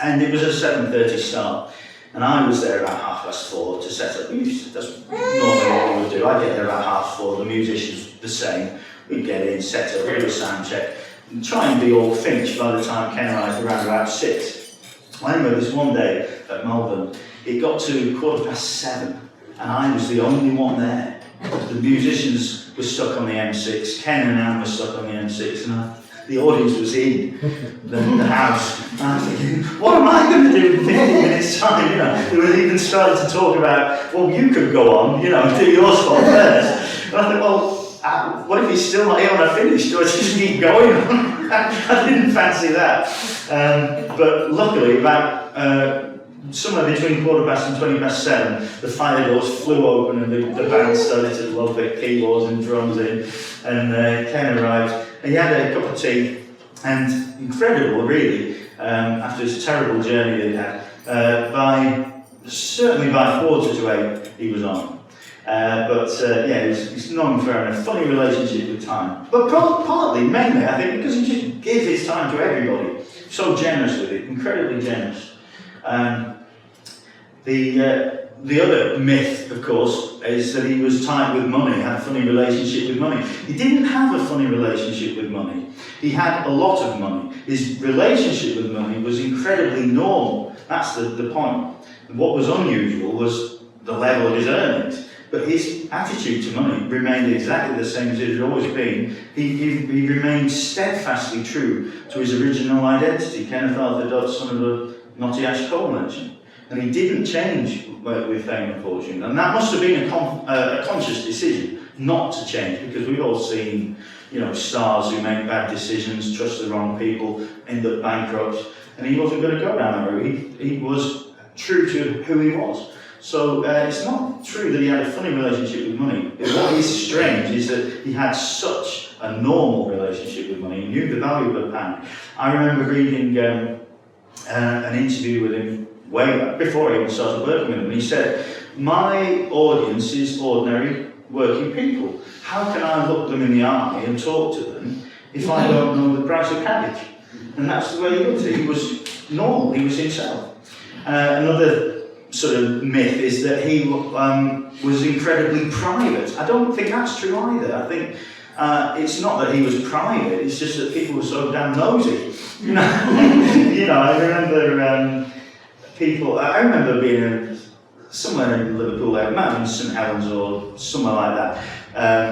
and it was a 7:30 start. And I was there about 4:30 to set up. That's normally what we would do. I'd get there about 4:30, the musicians the same. We'd get in, set up, do a sound check, and try and be all finished by the time Ken arrived around about 6. Well, anyway, this one day at Malvern, it got to 7:15, and I was the only one there. The musicians were stuck on the M6, Ken and Anne were stuck on the M6, and the audience was in the house. And I was thinking, what am I going to do in 15 minutes' time? You know, they were even starting to talk about, well, you could go on, you know, do your spot first. And I thought, well, what if he's still not here when I finish? Do I just keep going on? I didn't fancy that. But luckily, about somewhere between 7:15 and 7:20, the fire doors flew open and the band started to load their keyboards and drums in, and Ken arrived. And he had a cup of tea, and incredible, really, after this terrible journey that he had. Certainly by 7:45, he was on. Yeah, he's known for having a funny relationship with time. But mainly, I think, because he just gives his time to everybody. So generous with it, incredibly generous. The other myth, of course, is that he was tight with money, had a funny relationship with money. He didn't have a funny relationship with money. He had a lot of money. His relationship with money was incredibly normal. That's the point. What was unusual was the level of his earnings. But his attitude to money remained exactly the same as it had always been. He remained steadfastly true to his original identity, Kenneth Arthur Dodd, son of a knotty ash coal merchant. And he didn't change with fame and fortune. And that must have been a conscious decision not to change, because we've all seen, you know, stars who make bad decisions, trust the wrong people, end up bankrupt. And he wasn't going to go down that route. He was true to who he was. So it's not true that he had a funny relationship with money. What is strange is that he had such a normal relationship with money. He knew the value of a pound. I remember reading an interview with him way back, before I even started working with him, and he said, my audience is ordinary working people. How can I look them in the eye and talk to them if I don't know the price of cabbage? And that's the way he looked at it. He was normal, he was himself. Another sort of myth is that he was incredibly private. I don't think that's true either. I think it's not that he was private, it's just that people were so damn nosy. You know, I remember I remember being somewhere in Liverpool, it might have been St Helens or somewhere like that,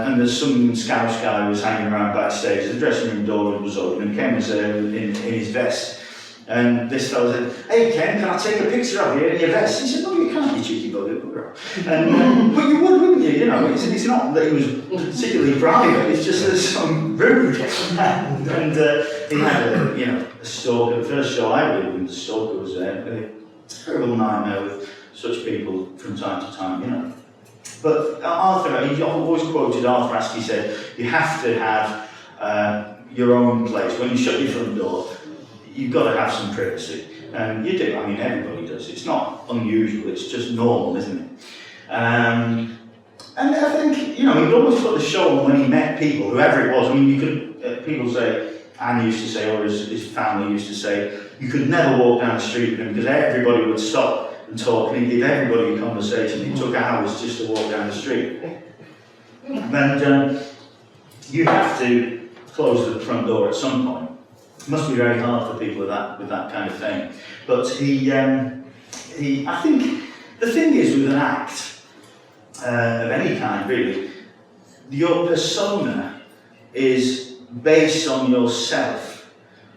and there's some Scouse guy who was hanging around backstage. The dressing room door was open, and Ken was there in his vest. And this fellow said, "Hey Ken, can I take a picture of you in your vest?" He said, "No, you can't, you cheeky bugger." And but you would, wouldn't you? You know, it's not that he was particularly private. It's just that some rude. And he had a stalker. The first show I did when the stalker was there, a terrible nightmare with such people from time to time. You know. But Arthur, he always quoted Arthur Askey said, "You have to have your own place when you shut your front door." You've got to have some privacy, and you do. I mean, everybody does. It's not unusual. It's just normal, isn't it? And I think he'd always put the show on when he met people, whoever it was. I mean, you could people say, Anne used to say, or his family used to say, you could never walk down the street with him because everybody would stop and talk, and he'd give everybody a conversation. It took hours just to walk down the street. And you have to close the front door at some point. It must be very hard for people with that kind of thing. But I think the thing is with an act of any kind, really, your persona is based on yourself.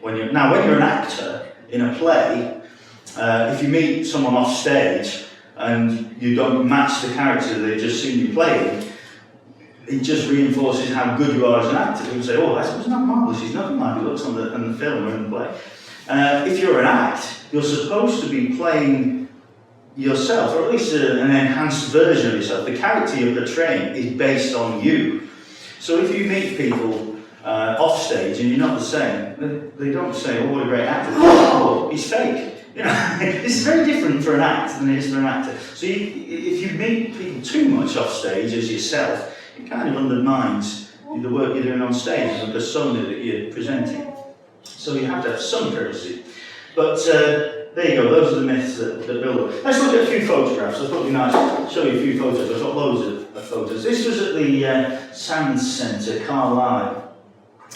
When you're an actor in a play, if you meet someone off stage and you don't match the character they've just seen you playing, it just reinforces how good you are as an actor. People say, "Oh, that's not marvellous, he's nothing like he looks on the film or in the play." If you're an act, you're supposed to be playing yourself, or at least an enhanced version of yourself. The character you're portraying is based on you. So if you meet people off stage, and you're not the same. They don't say, "Oh, what a great actor!" Oh, he's fake. You know, this is very different for an act than it is for an actor. So if you meet people too much off stage as yourself, it kind of undermines the work you're doing on stage and the persona that you're presenting. So you have to have some privacy. But there you go, those are the myths that build up. Let's look at a few photographs. I thought it'd be nice to show you a few photos. I've got loads of photos. This was at the Sands Centre, Carlisle.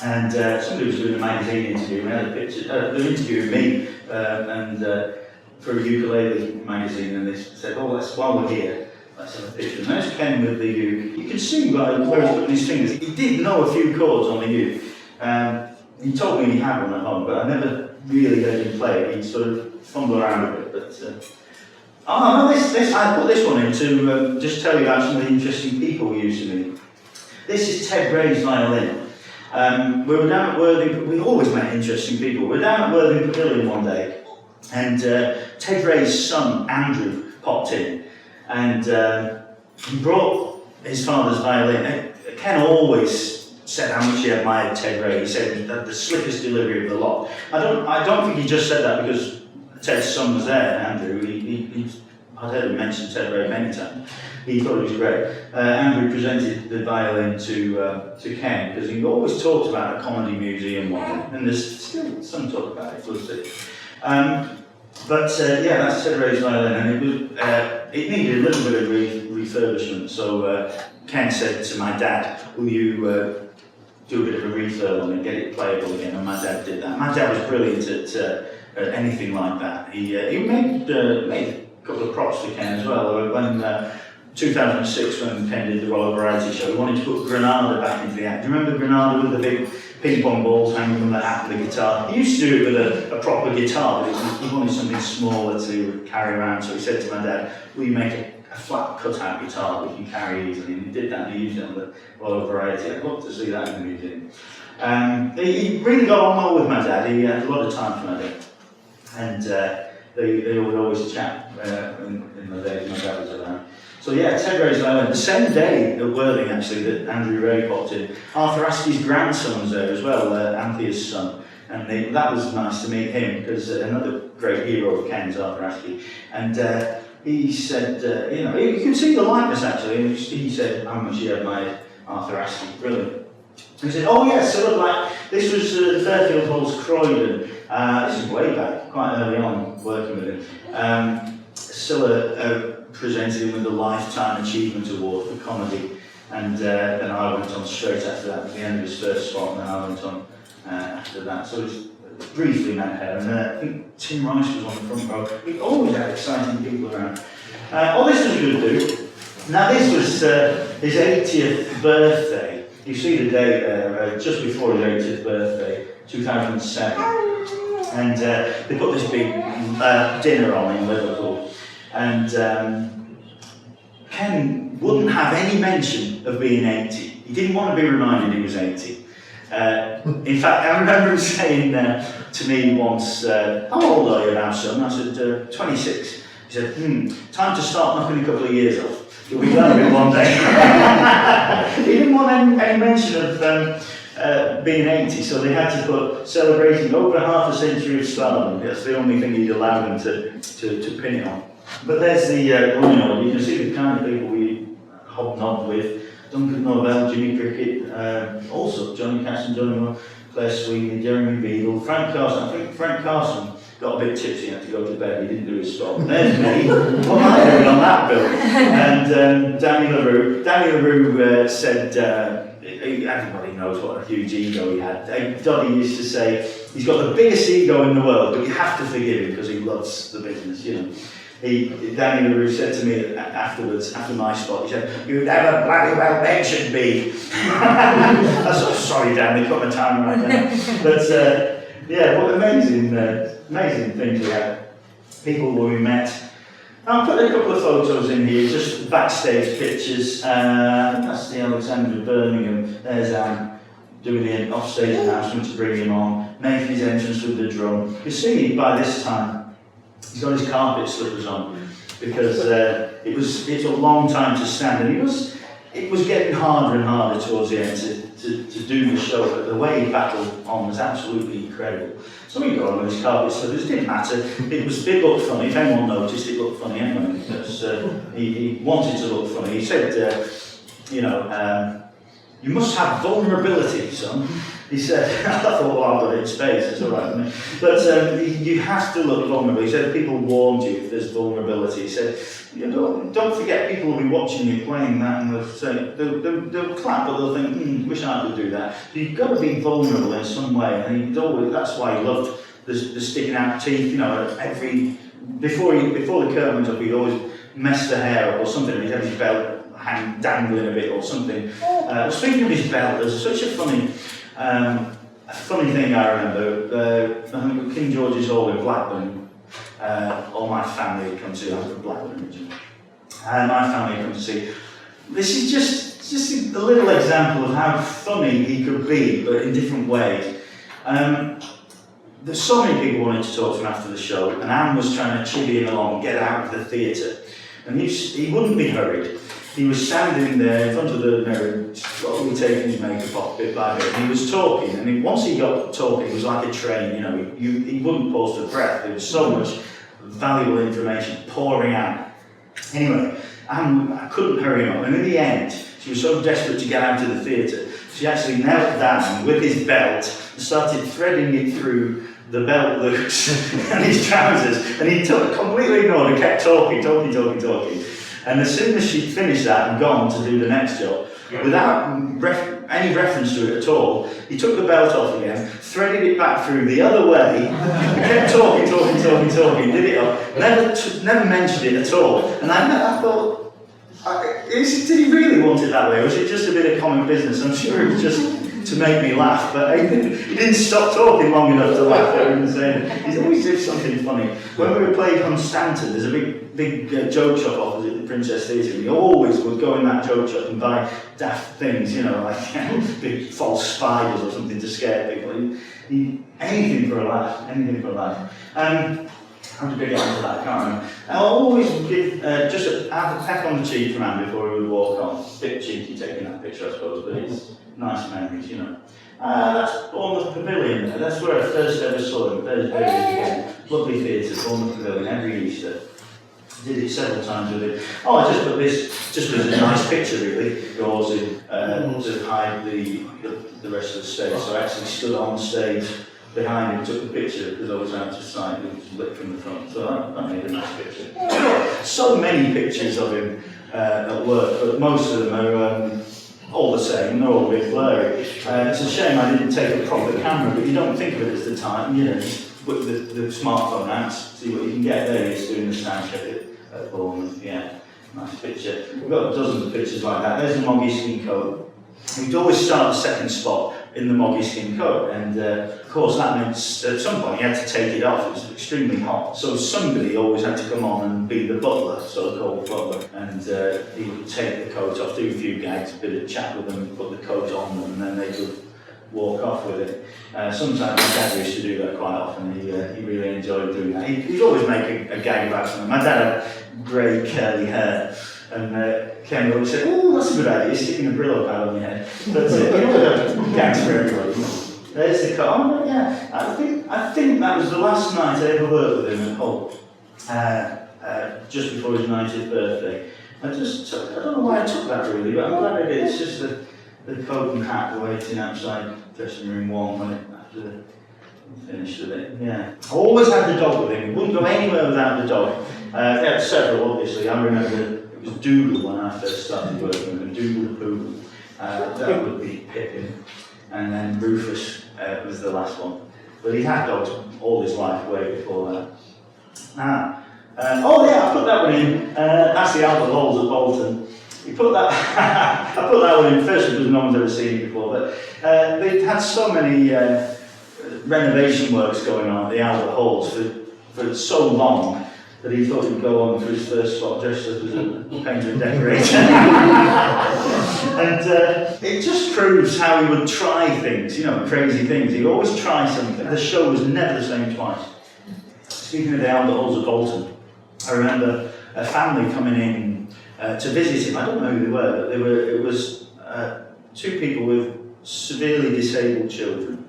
And somebody was doing a magazine interview, and they had a picture, they were interviewing me for a ukulele magazine, and they said, "Oh, while we're here, let's have a picture." And there's Ken with the uke. You can see by where he's putting his fingers. He did know a few chords on the uke. He told me he had one at home, but I never really heard him play it. He'd sort of fumble around a bit. But I put this one in to just tell you about some of the interesting people we used to meet. This is Ted Ray's violin. We were down at Worthing, we always met interesting people. We were down at Worthing Pavilion one day, and Ted Ray's son, Andrew, popped in, and he brought his father's violin. Ken always said how much he admired Ted Ray. He said he had the slickest delivery of the lot. I don't think he just said that because Ted's son was there, Andrew. I'd heard him mention Ted Ray many times. He thought it was great. Andrew presented the violin to Ken, because he always talked about a comedy museum one, and there's still some talk about it, we'll see. Yeah, that's Ted Ray's violin, and it needed a little bit of refurbishment, so Ken said to my dad, "Will you do a bit of a refurb on it, get it playable again?" And my dad did that. My dad was brilliant at anything like that. He made a couple of props for Ken as well. When 2006, when Ken did the Royal Variety Show, we wanted to put Granada back into the act. Do you remember Granada with the big ping pong balls hanging from the hat and the guitar? He used to do it with a proper guitar, but he wanted something smaller to carry around, so he said to my dad, "Will you make a flat cut-out guitar that we can carry easily?" And he did that, and he used it on the Royal Variety. I'd love to see that in the museum. He really got on well with my dad. He had a lot of time for my dad, and they would always chat in the days my dad was around. So yeah, Ted Ray's violin. The same day at Worthing, actually, that Andrew Ray popped in, Arthur Aske's grandson was there as well, Anthea's son. And that was nice to meet him, because another great hero of Ken's, Arthur Askey. And he said, you can see the likeness actually, and he said how much he admired Arthur Askey. Brilliant. He said, "Oh yes, sort of like, this was Fairfield Hall's Croydon." This is way back, quite early on, working with him. Scylla presented him with the Lifetime Achievement Award for comedy, and then I went on straight after that, at the end of his first spot, and then I went on after that. So it was briefly met her, and I think Tim Rice was on the front row. We always had exciting people around. This was a good dude. Now this was his 80th birthday. You see the date there, just before his 80th birthday, 2007. And they put this big dinner on in Liverpool. And Ken wouldn't have any mention of being 80. He didn't want to be reminded he was 80. In fact, I remember him saying to me once, "How old are you now, son?" I said, 26. He said, "Time to start knocking a couple of years off. You'll be glad of it one day." He didn't want any mention of being 80, so they had to put celebrating over half a century of stardom. That's the only thing he'd allow them to pin it on. But there's the running order. You can see the kind of people we hobnobbed with. Duncan Norvell, Jimmy Cricket, also Johnny Cash and Johnny Moore, Claire Sweeney, Jeremy Beadle, Frank Carson. I think Frank Carson got a bit tipsy and had to go to bed. He didn't do his spot. There's me. What am I doing on that bill? And Danny LaRue. Danny LaRue said, everybody knows what a huge ego he had. Doddy used to say, he's got the biggest ego in the world, but you have to forgive him because he loves the business, you know. Danny LaRue said to me afterwards, after my spot, he said, "You never bloody well mentioned me." I was sorry, Dan, they put my time right there. But yeah, what amazing things we had. People who we met. I'll put a couple of photos in here, just backstage pictures. That's the Alexander Birmingham. There's Anne doing the offstage announcement to bring him on, making his entrance with the drum. You see, by this time, he's got his carpet slippers on because it took a long time to stand, and it was getting harder and harder towards the end to do the show, but the way he battled on was absolutely incredible. So we got on with his carpet slippers, it didn't matter. It looked funny. If anyone noticed, it looked funny anyway, because he wanted to look funny. He said, you know, you must have vulnerability, son. He said, I thought, well, I've got it in space, it's all right with me. But you have to look vulnerable. He said, people warned you if there's vulnerability. He said, you know, don't forget, people will be watching you playing that and they'll say, they'll clap, but they'll think, wish I could do that. So you've got to be vulnerable in some way. And that's why he loved the sticking out teeth, you know, before the curtain went up, he'd always mess the hair up or something. He'd have his belt dangling a bit or something. Speaking of his belt, there's such a funny thing I remember. I think King George's Hall in Blackburn, all my family had come to see. I was from Blackburn originally. My family had come to see. This is just a little example of how funny he could be, but in different ways. There's so many people wanted to talk to him after the show, and Anne was trying to chivvy him along, get out of the theatre. And he wouldn't be hurried. He was standing there in front of the mirror, slowly taking his makeup off bit by bit, and he was talking. And once he got talking, it was like a train, you know, he wouldn't pause for breath. There was so much valuable information pouring out. Anyway, I couldn't hurry him up, and in the end, she was so desperate to get out of the theatre, she actually knelt down with his belt and started threading it through the belt loops and his trousers, and he completely ignored and kept talking. And as soon as she'd finished that and gone to do the next job, without any reference to it at all, he took the belt off again, threaded it back through the other way, and kept talking, did it up, never mentioned it at all. And I thought, did he really want it that way, or was it just a bit of common business? I'm sure it was just to make me laugh, but he didn't stop talking long enough to laugh at him and saying, he's always did something funny. When we were playing on Stanton, there's a big joke shop opposite the Princess Theatre, and he always would go in that joke shop and buy daft things, you know, like big false spiders or something to scare people. Anything for a laugh. How did I get into that? I can't remember. I'll always give just a peck on the cheek from Anne before he would walk on. Bit cheeky taking that picture, I suppose, but it's nice memories, you know. That's Bournemouth Pavilion. That's where I first ever saw him. Lovely theatre, Bournemouth Pavilion, every Easter. Did it several times with him. Oh, I just put this just as a nice picture, really. Yours in to hide the rest of the stage. So I actually stood on the stage behind him, took the picture because I was out of sight. It was lit from the front, so that made a nice picture. So many pictures of him at work, but most of them are all the same. They're all a bit blurry. It's a shame I didn't take a proper camera, but you don't think of it as the time, you know. Just put the smartphone out, see what you can get. There he is doing the sound check at Bournemouth. Yeah, nice picture. We've got dozens of pictures like that. There's the Moggy skin coat. We'd always start the second spot in the Moggy skin coat, and of course that meant at some point you had to take it off. It was extremely hot, so somebody always had to come on and be the butler, so-called butler, and he would take the coat off, do a few gags, a bit of chat with them, put the coat on them, and then they could walk off with it. Sometimes my dad used to do that quite often. He really enjoyed doing that. He'd always make a gag about something. My dad had grey curly hair, and Ken always said, "Oh, that's a good idea, sticking a Brillo pad on your head." But you know, gags for everybody. There's the car. Oh, yeah, I think that was the last night I ever worked with him at Hull, just before his 90th birthday. I don't know why I took that really, but I'm glad I did. It's just the coat and hat waiting outside dressing room 1 after finished with it. Yeah. I always had the dog with him. He wouldn't go anywhere without the dog. He had several, obviously. I remember it was Doodle when I first started working with him. Doodle the Poodle. That would be Pippin. And then Rufus was the last one. But he had dogs all his life, way before that. Oh yeah, I put that one in. That's the Albert Halls at Bolton. I put that one in first because no one's ever seen it before, but they'd had so many renovation works going on at the Albert Halls for so long that he thought he'd go on for his first spot dressed up as a painter and decorator. And it just proves how he would try things, you know, crazy things. He'd always try something. The show was never the same twice. Speaking of the Albert Halls at Bolton, I remember a family coming in to visit him. I don't know who they were, but it was 2 people with severely disabled children,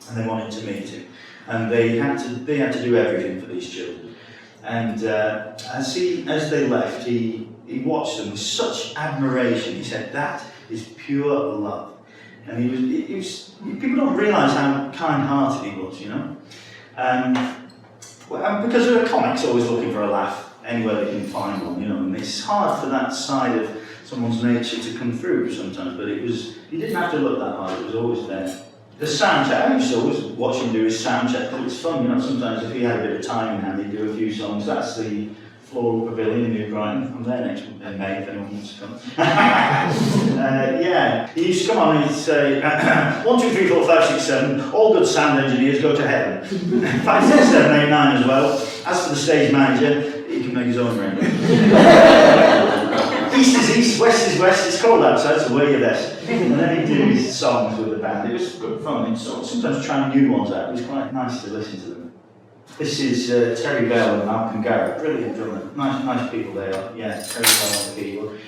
and they wanted to meet him. And they had to do everything for these children. And as they left, he watched them with such admiration. He said, "That is pure love." And he was people don't realise how kind-hearted he was, you know. Because there are comics always looking for a laugh anywhere they can find one, you know. And it's hard for that side of someone's nature to come through sometimes. But you didn't have to look that hard. It was always there. The sound check, I used to always watch him do his sound check, because it's fun, you know. Sometimes if he had a bit of time in hand, he'd do a few songs. That's the Floral Pavilion in New Brighton. I'm there next in May if anyone wants to come. Yeah, he used to come on and he'd say, 1, 2, 3, 4, 5, 6, 7, all good sound engineers go to heaven. 5, 6, 7, 8, 9 as well. As for the stage manager, he can make his own rainbow. East is east, west is west, it's cold outside, so wear your vest. And then he'd do his songs with the band. It was good fun. He'd sometimes try new ones out. It was quite nice to listen to them. This is Terry Bell and Malcolm Garrett, brilliant drummer. Nice people they are. Yeah, Terry Bell on the keyboard.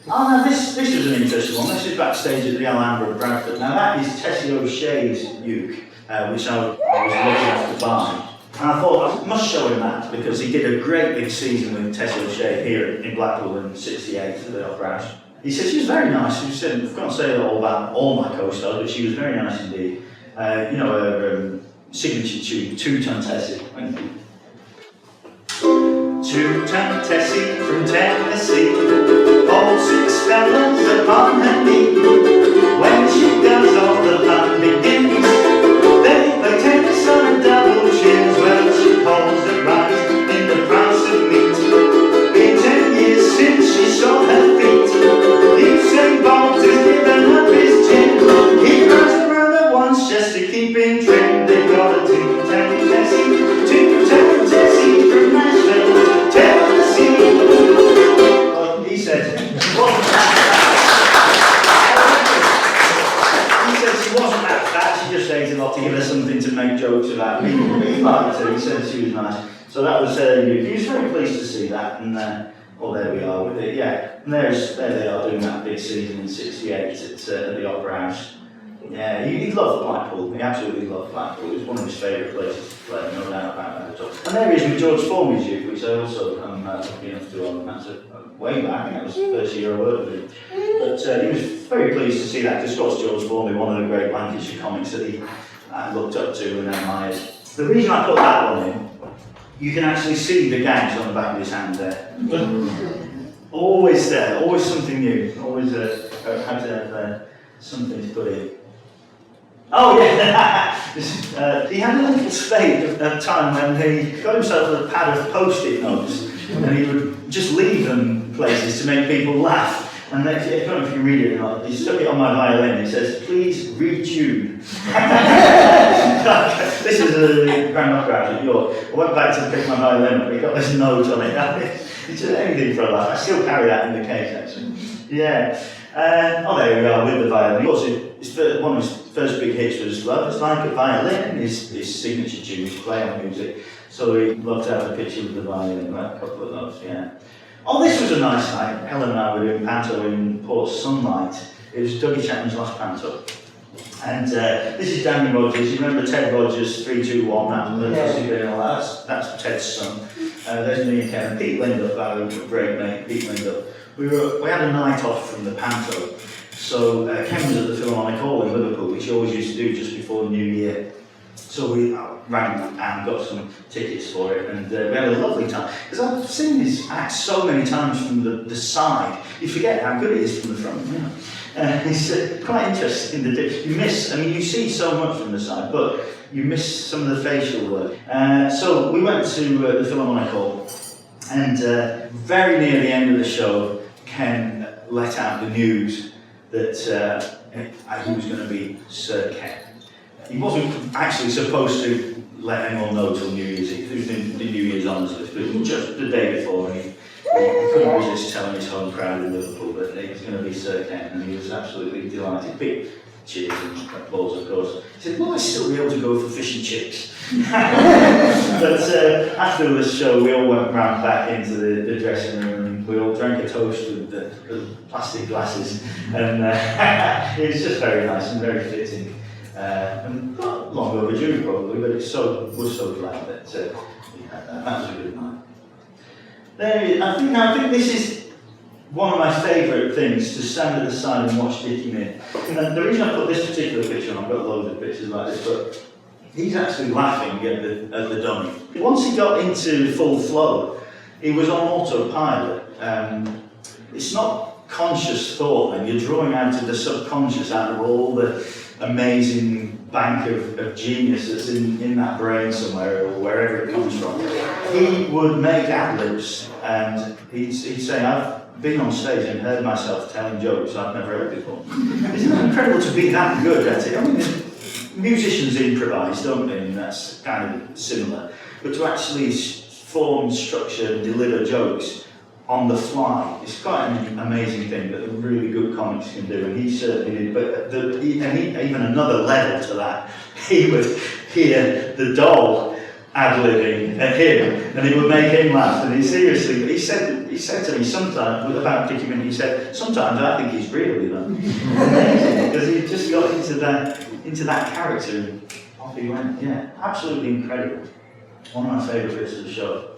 Now this was an interesting one. This is backstage at the Alhambra of Bradford. Now that is Tessie O'Shea's uke, which I was lucky enough to buy. And I thought I must show him that, because he did a great big season with Tessie O'Shea here in Blackpool in '68 at the Opera House. He said she was very nice. She said, I've got to say all about all my co-stars, but she was very nice indeed. You know, her signature tune, Two-Ton Tessie. Two-Ton Tessie from Tennessee, all 6 fellas upon her knee. When she does, all the fun begins. They play tennis on a double chins. Well, she calls it right in the price of meat. Been 10 years since she saw her feet. Usain Bolt has given up his chin. He runs around at once just to keep in trim. They got a Two-Ton Tessie, Two-Ton Tessie from Nashville, Tennessee. Well, he said, she wasn't that fat, she just ate a lot to give her something to make jokes about. He liked her, he said she was nice. So that was, he was very pleased to see that, and well, there we are with it, yeah. And there they are doing that big season in '68 at the Opera House. Yeah, he loved Blackpool, he absolutely loved Blackpool. It was one of his favourite places to play, no doubt about that at all. And there he is with George Formby's uke, which I also am lucky enough to own. That's way back, I think that was the first year I worked with him. But he was very pleased to see that, because Scott's George Formby, one of the great Lancashire comics that he looked up to and admired. The reason I put that one in, you can actually see the gags on the back of his hand there. Always there, always something new, always had to have something to put in. Oh yeah, he had a little spate of time when he got himself a pad of post-it notes, and he would just leave them places to make people laugh. And then, I don't know if you read it or not, he stuck it on my violin. It says, "Please retune." This is a Grand Opera House at York. I went back to pick my violin up, he got this note on it. He did anything for a laugh. I still carry that in the case, actually. Yeah. Oh, there we are with the violin. One of his first big hits was "Love Is Like a Violin," his signature tune, his play on music. So he loved to have a picture with the violin, a couple of those, yeah. Oh, this was a nice night. Helen and I were doing panto in Port Sunlight. It was Dougie Chapman's last panto. And this is Danny Rogers. You remember Ted Rogers, 3, 2, 1, that's Ted's son. There's me and Ken. Pete Lindup, our great mate, Pete Lindup. We had a night off from the panto. So Ken was at the Philharmonic Hall in Liverpool, which he always used to do just before New Year. So we rang and got some tickets for it, and we had a lovely time. Because I've seen his act so many times from the side, you forget how good it is from the front. You know? It's quite interesting. You miss, I mean, you see so much from the side, but you miss some of the facial work. So we went to the Philharmonic Hall, and very near the end of the show, Ken let out the news that he was going to be Sir Ken. He wasn't actually supposed to let anyone know till New Year's Eve. It was the New Year's honours list, but it was just the day before, and he couldn't resist telling his home crowd in Liverpool that he was going to be Sir Ken, and he was absolutely delighted. Big cheers and applause, of course. He said, "Will I still be able to go for fish and chips?" But after the show, we all went round back into the dressing room, and we all drank a toast with the plastic glasses, and it was just very nice and very fitting. And not long overdue probably, but we're so glad that we had that. That was a good night. I think this is one of my favourite things, to stand at the side and watch Dickie Min. And the reason I put this particular picture on, I've got loads of pictures like this, but he's actually laughing at the dummy. Once he got into full flow, he was on autopilot. It's not conscious thought then, you're drawing out of the subconscious out of all the amazing bank of genius that's in that brain somewhere, or wherever it comes from. He would make ad-libs, and he'd say, I've been on stage and heard myself telling jokes I've never heard before. Isn't that incredible to be that good at it? I mean, musicians improvise, don't they? And that's kind of similar. But to actually form, structure, and deliver jokes on the fly is quite an amazing thing that the really good comics can do, and he certainly did. But even another level to that, he would hear the doll ad-libbing at him, and it would make him laugh. And he said to me sometimes about Dickie Min, he said, sometimes I think he's real, you know, because he just got into that character, and off he went. Yeah, absolutely incredible. One of my favourite bits of the show.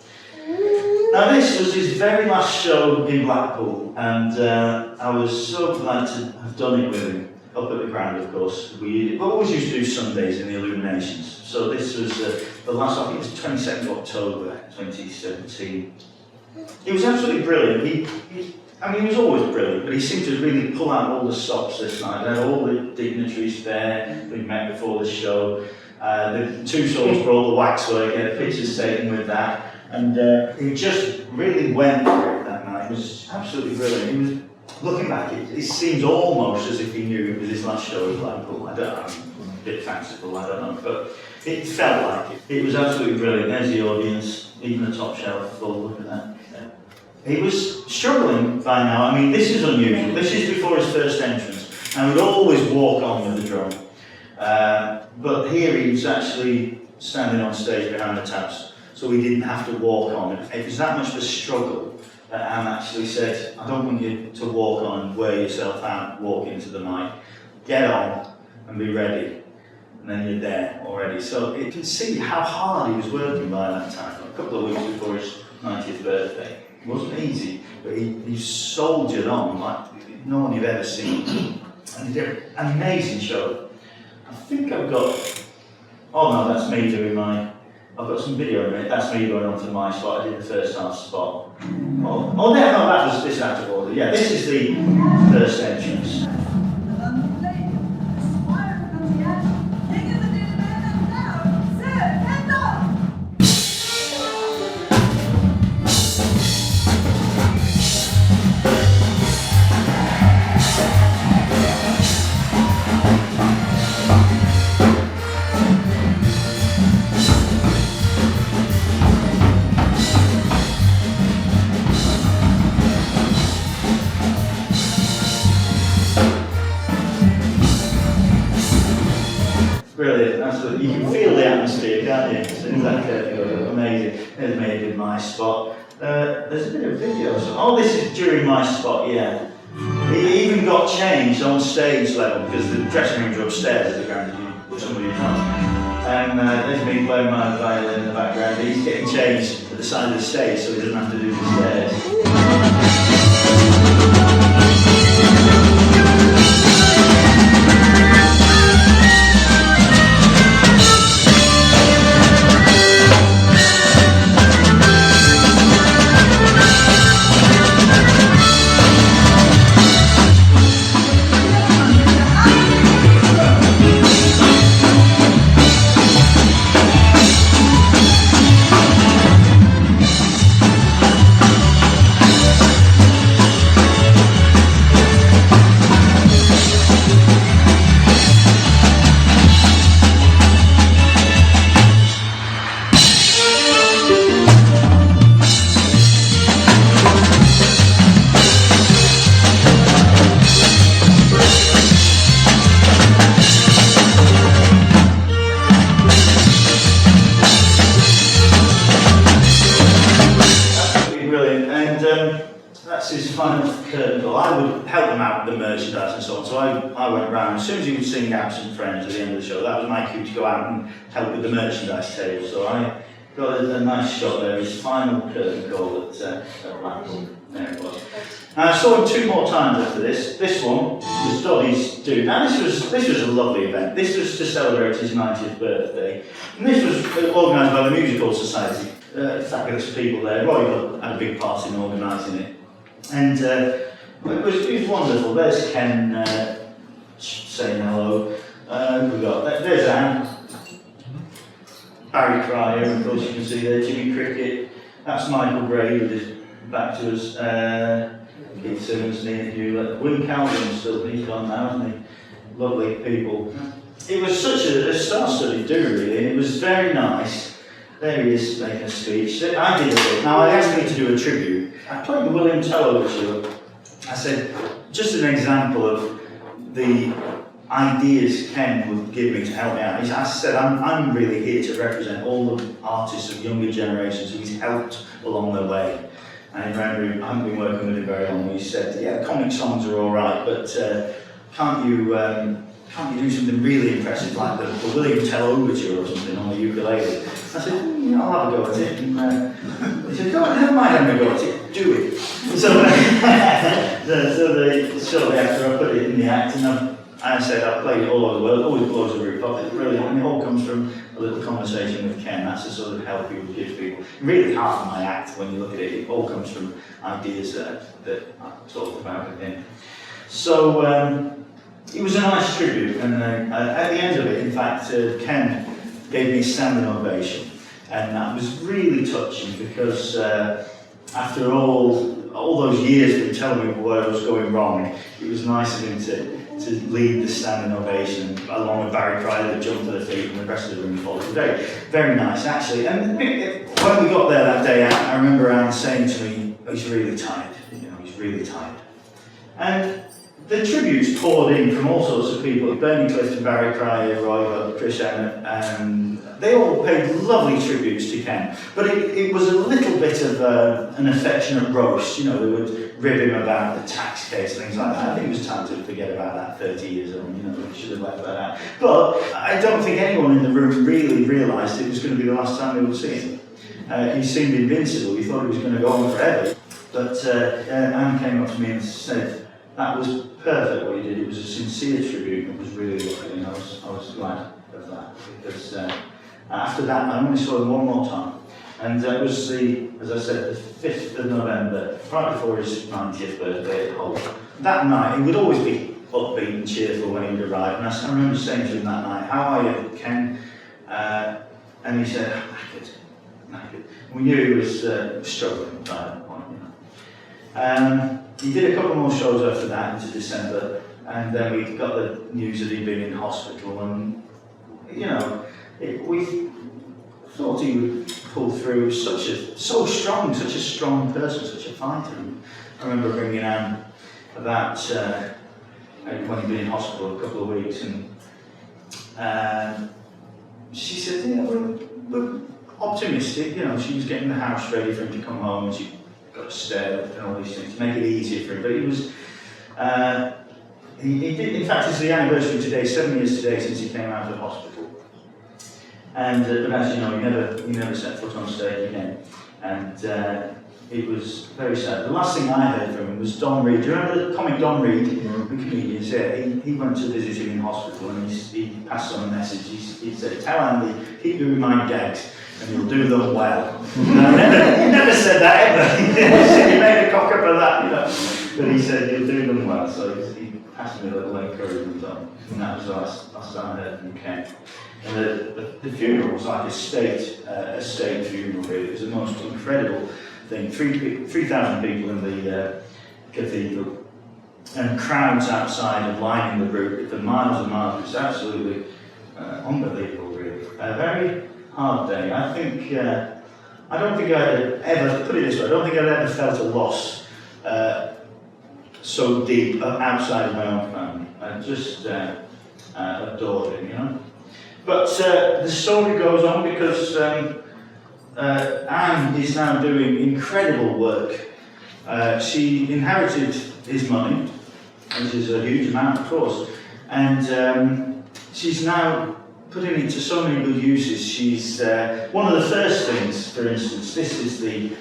Now this was his very last show in Blackpool, and I was so glad to have done it with him, up at the Grand of course. We always used to do Sundays in the Illuminations, so this was the last, I think it was 22nd of October 2017. He was absolutely brilliant. He was always brilliant, but he seemed to really pull out all the stops this night. There were all the dignitaries there we met before the show. The two souls brought the waxwork, had pictures taken with that. And he just really went for it that night. It was absolutely brilliant. He was, looking back, it seems almost as if he knew it was his last show at Blackpool. I don't know, I'm a bit fanciful, I don't know, but it felt like it. It was absolutely brilliant. There's the audience, even the top shelf full, look at that. Yeah. He was struggling by now. I mean, this is unusual. This is before his first entrance, and would always walk on with the drum. But here he was actually standing on stage behind the taps, so we didn't have to walk on. It was that much of a struggle that Anne actually said, I don't want you to walk on and wear yourself out, walk into the mic. Get on and be ready. And then you're there already. So you can see how hard he was working by that time. A couple of weeks before his 90th birthday. It wasn't easy, but he soldiered on like no one you've ever seen. And he did an amazing show. I think I've got, oh no, that's me doing I've got some video of it. That's me going on to my spot. I did the first half spot. Oh, that was this out of order. Yeah, this is the first entrance. Brilliant, absolutely. You can feel the atmosphere, can't you? As soon as that curtain goes up, amazing. There's me in my spot. There's a bit of video. Oh, this is during my spot, yeah. He even got changed on stage level because the dressing rooms are upstairs at the Grand, some of you know. And there's me playing my violin in the background. He's getting changed at the side of the stage so he doesn't have to do the stairs. his final curtain call. I would help them out with the merchandise and so on. So I went around. As soon as he would sing Absent Friends at the end of the show, that was my cue to go out and help with the merchandise table. So I got a nice shot there. His final curtain call at Blackpool. There it was. And I saw him 2 more times after this. This one was Doddy's do. Now this was a lovely event. This was to celebrate his 90th birthday. And this was organised by the Musical Society. Fabulous people there. Roy had a big part in organising it. And it was wonderful. There's Ken saying hello. We've got, there's Anne. Barry Cryer, of course you can see there. Jimmy Cricket. That's Michael Gray with his back to us. Keith Simmons, Nina Hewlett. Wim Calvin still, he's gone now, hasn't he? Lovely people. It was such a star-studded do, really, and it was very nice. There he is making a speech. I did a bit. Now, I asked me to do a tribute. I played the William Tell overture. I said, just an example of the ideas Ken would give me to help me out. I said, I'm really here to represent all the artists of younger generations who he's helped along the way. And I remember, I haven't been working with him very long, he said, yeah, comic songs are all right, but can't you do something really impressive like the William Tell overture or something on the ukulele? I said, I'll have a go at it. And he said, never mind having a go at it, do it. So, shortly after I put it in the act, and I said, I've played it all over the world, always blows the roof off. It's brilliant, and it all comes from a little conversation with Ken. That's the sort of help he would give people. Really, half of my act, when you look at it, it all comes from ideas that I talked about with him. So, it was a nice tribute, and at the end of it, in fact, Ken gave me a standing ovation, and that was really touching because after all those years of telling me where I was going wrong, it was nice of him to lead the standing ovation along with Barry Cryer that jumped to their feet and the rest of the room followed. Very, very nice actually. And when we got there that day, I remember Anne saying to me, he's really tired, he's really tired. And the tributes poured in from all sorts of people, Bernie Clifton, Barry Cryer, Roy, Chris Emmett, and they all paid lovely tributes to Ken. But it was a little bit of an affectionate roast, they would rib him about the tax case, things like that. I think it was time to forget about that 30 years on, we should have left that out. But I don't think anyone in the room really realised it was going to be the last time they would see him. He seemed invincible, he thought he was going to go on forever. But Anne came up to me and said, that was perfect what he did. It was a sincere tribute. It was really lovely, and I was glad of that because after that I only saw him one more time, and that was as I said, the 5th of November, right before his 90th birthday at Hull. That night, he would always be upbeat and cheerful when he would arrive, and I remember saying to him that night, "How are you, Ken?" And he said, "Knackered." We knew he was struggling by that point, He did a couple more shows after that into December, and then we got the news that he'd been in hospital, and we thought he would pull through. So strong, such a strong person, such a fighter. I remember ringing Anne about when he'd been in hospital a couple of weeks, and she said, we're optimistic. She was getting the house ready for him to come home, and she got a stair lift and all these things to make it easier for him. But he was, he did, in fact, it's the anniversary today, 7 years today since he came out of hospital. And but as you know, he never set foot on stage again. And it was very sad. The last thing I heard from him was Don Reed. Do you remember the comic Don Reed, the comedian? He went to visit him in hospital, and he passed on a message. He said, "Tell Andy, keep doing my gags, and you'll do them well." He never said that ever. He made a cock up of that, But he said, "You'll do them well." So he passed me a little encouragement on, and that was the last time I heard from Ken. And the funeral was like a state funeral, really. It was the most incredible thing. 3,000 people in the cathedral, and crowds outside and lining the route for miles and miles. It was absolutely unbelievable, really. A very hard day. I don't think I'd ever, put it this way, I don't think I'd ever felt a loss so deep outside of my own family. I just adored him, But the story goes on because Anne is now doing incredible work She inherited his money, which is a huge amount, of course, and she's now putting it to so many good uses. She's one of the first things, for instance, this is the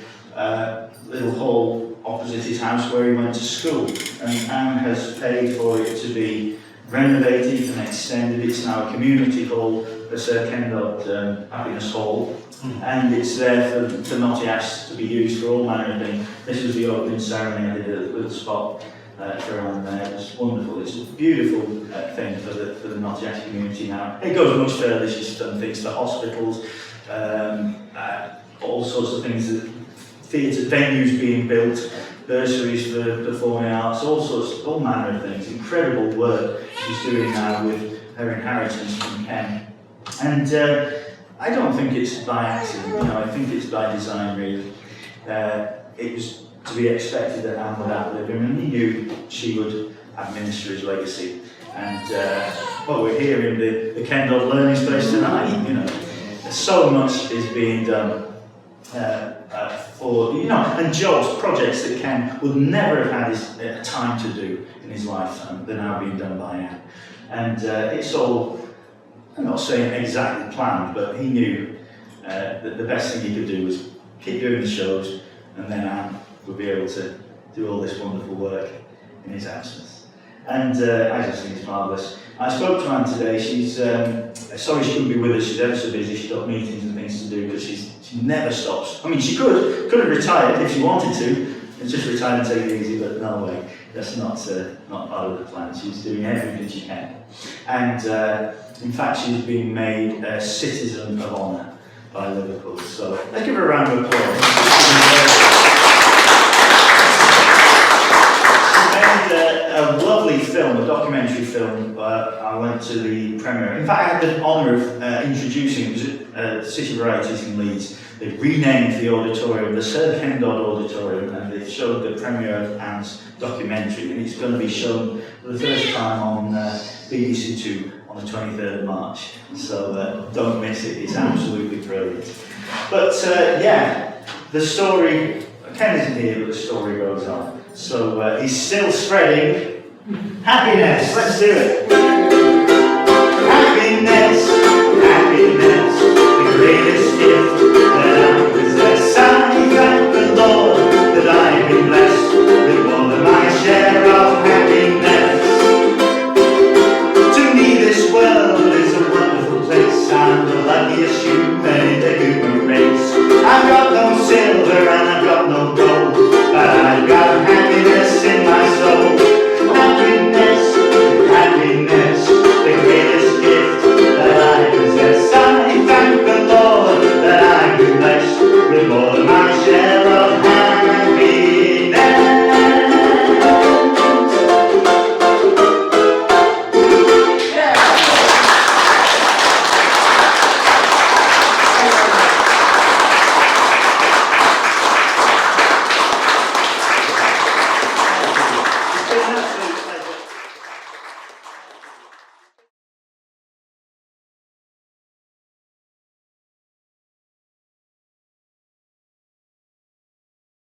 little hall opposite his house where he went to school, and Anne has paid for it to be renovated and extended. It's now a community hall, the Sir Ken Dodd Happiness Hall, and it's there for naughty ass to be used for all manner of things. This was the opening ceremony. I did a little spot for Anne there. It's wonderful. It's a beautiful thing for the naughty ass community now. It goes much further. She's done things for hospitals, all sorts of things. Theatre venues being built, bursaries for performing arts, all manner of things. Incredible work she's doing now with her inheritance from Ken. And I don't think it's by accident, I think it's by design, really. It was to be expected that Anne would outlive him, and he knew she would administer his legacy. And we're here in the Ken Dodd Learning Space tonight, so much is being done for, and jobs, projects that Ken would never have had time to do in his lifetime, they're now being done by Anne. And it's all, I'm not saying exactly planned, but he knew that the best thing he could do was keep doing the shows, and then Anne would be able to do all this wonderful work in his absence. And I just think it's marvellous. I spoke to Anne today. She's sorry she couldn't be with us. She's ever so busy. She's got meetings and things to do, because she never stops. I mean, she could have retired if she wanted to, and just retire and take it easy, but no way. That's not part of the plan. She's doing everything she can. And in fact, she's been made a citizen of honour by Liverpool. So let's give her a round of applause. A lovely film, a documentary film. I went to the premiere. In fact, I had the honour of introducing it at City Varieties in Leeds. They've renamed the auditorium the Sir Ken Dodd Auditorium, and they've showed the premiere of Anne's documentary, and it's going to be shown for the first time on BBC Two on the 23rd of March. So don't miss it, it's absolutely brilliant. But the story, Ken isn't here, but the story goes on. So he's still spreading happiness. Let's do it. Happiness, happiness, the greatest gift that I possess. I thank the Lord that I've been blessed with more than my share of happiness. To me this world is a wonderful place. I'm the luckiest human in the human race. I've got no silver and I've got no gold, but I've got happiness in my soul. Happiness, happiness, the greatest gift that I possess. I thank the Lord that I've been blessed with more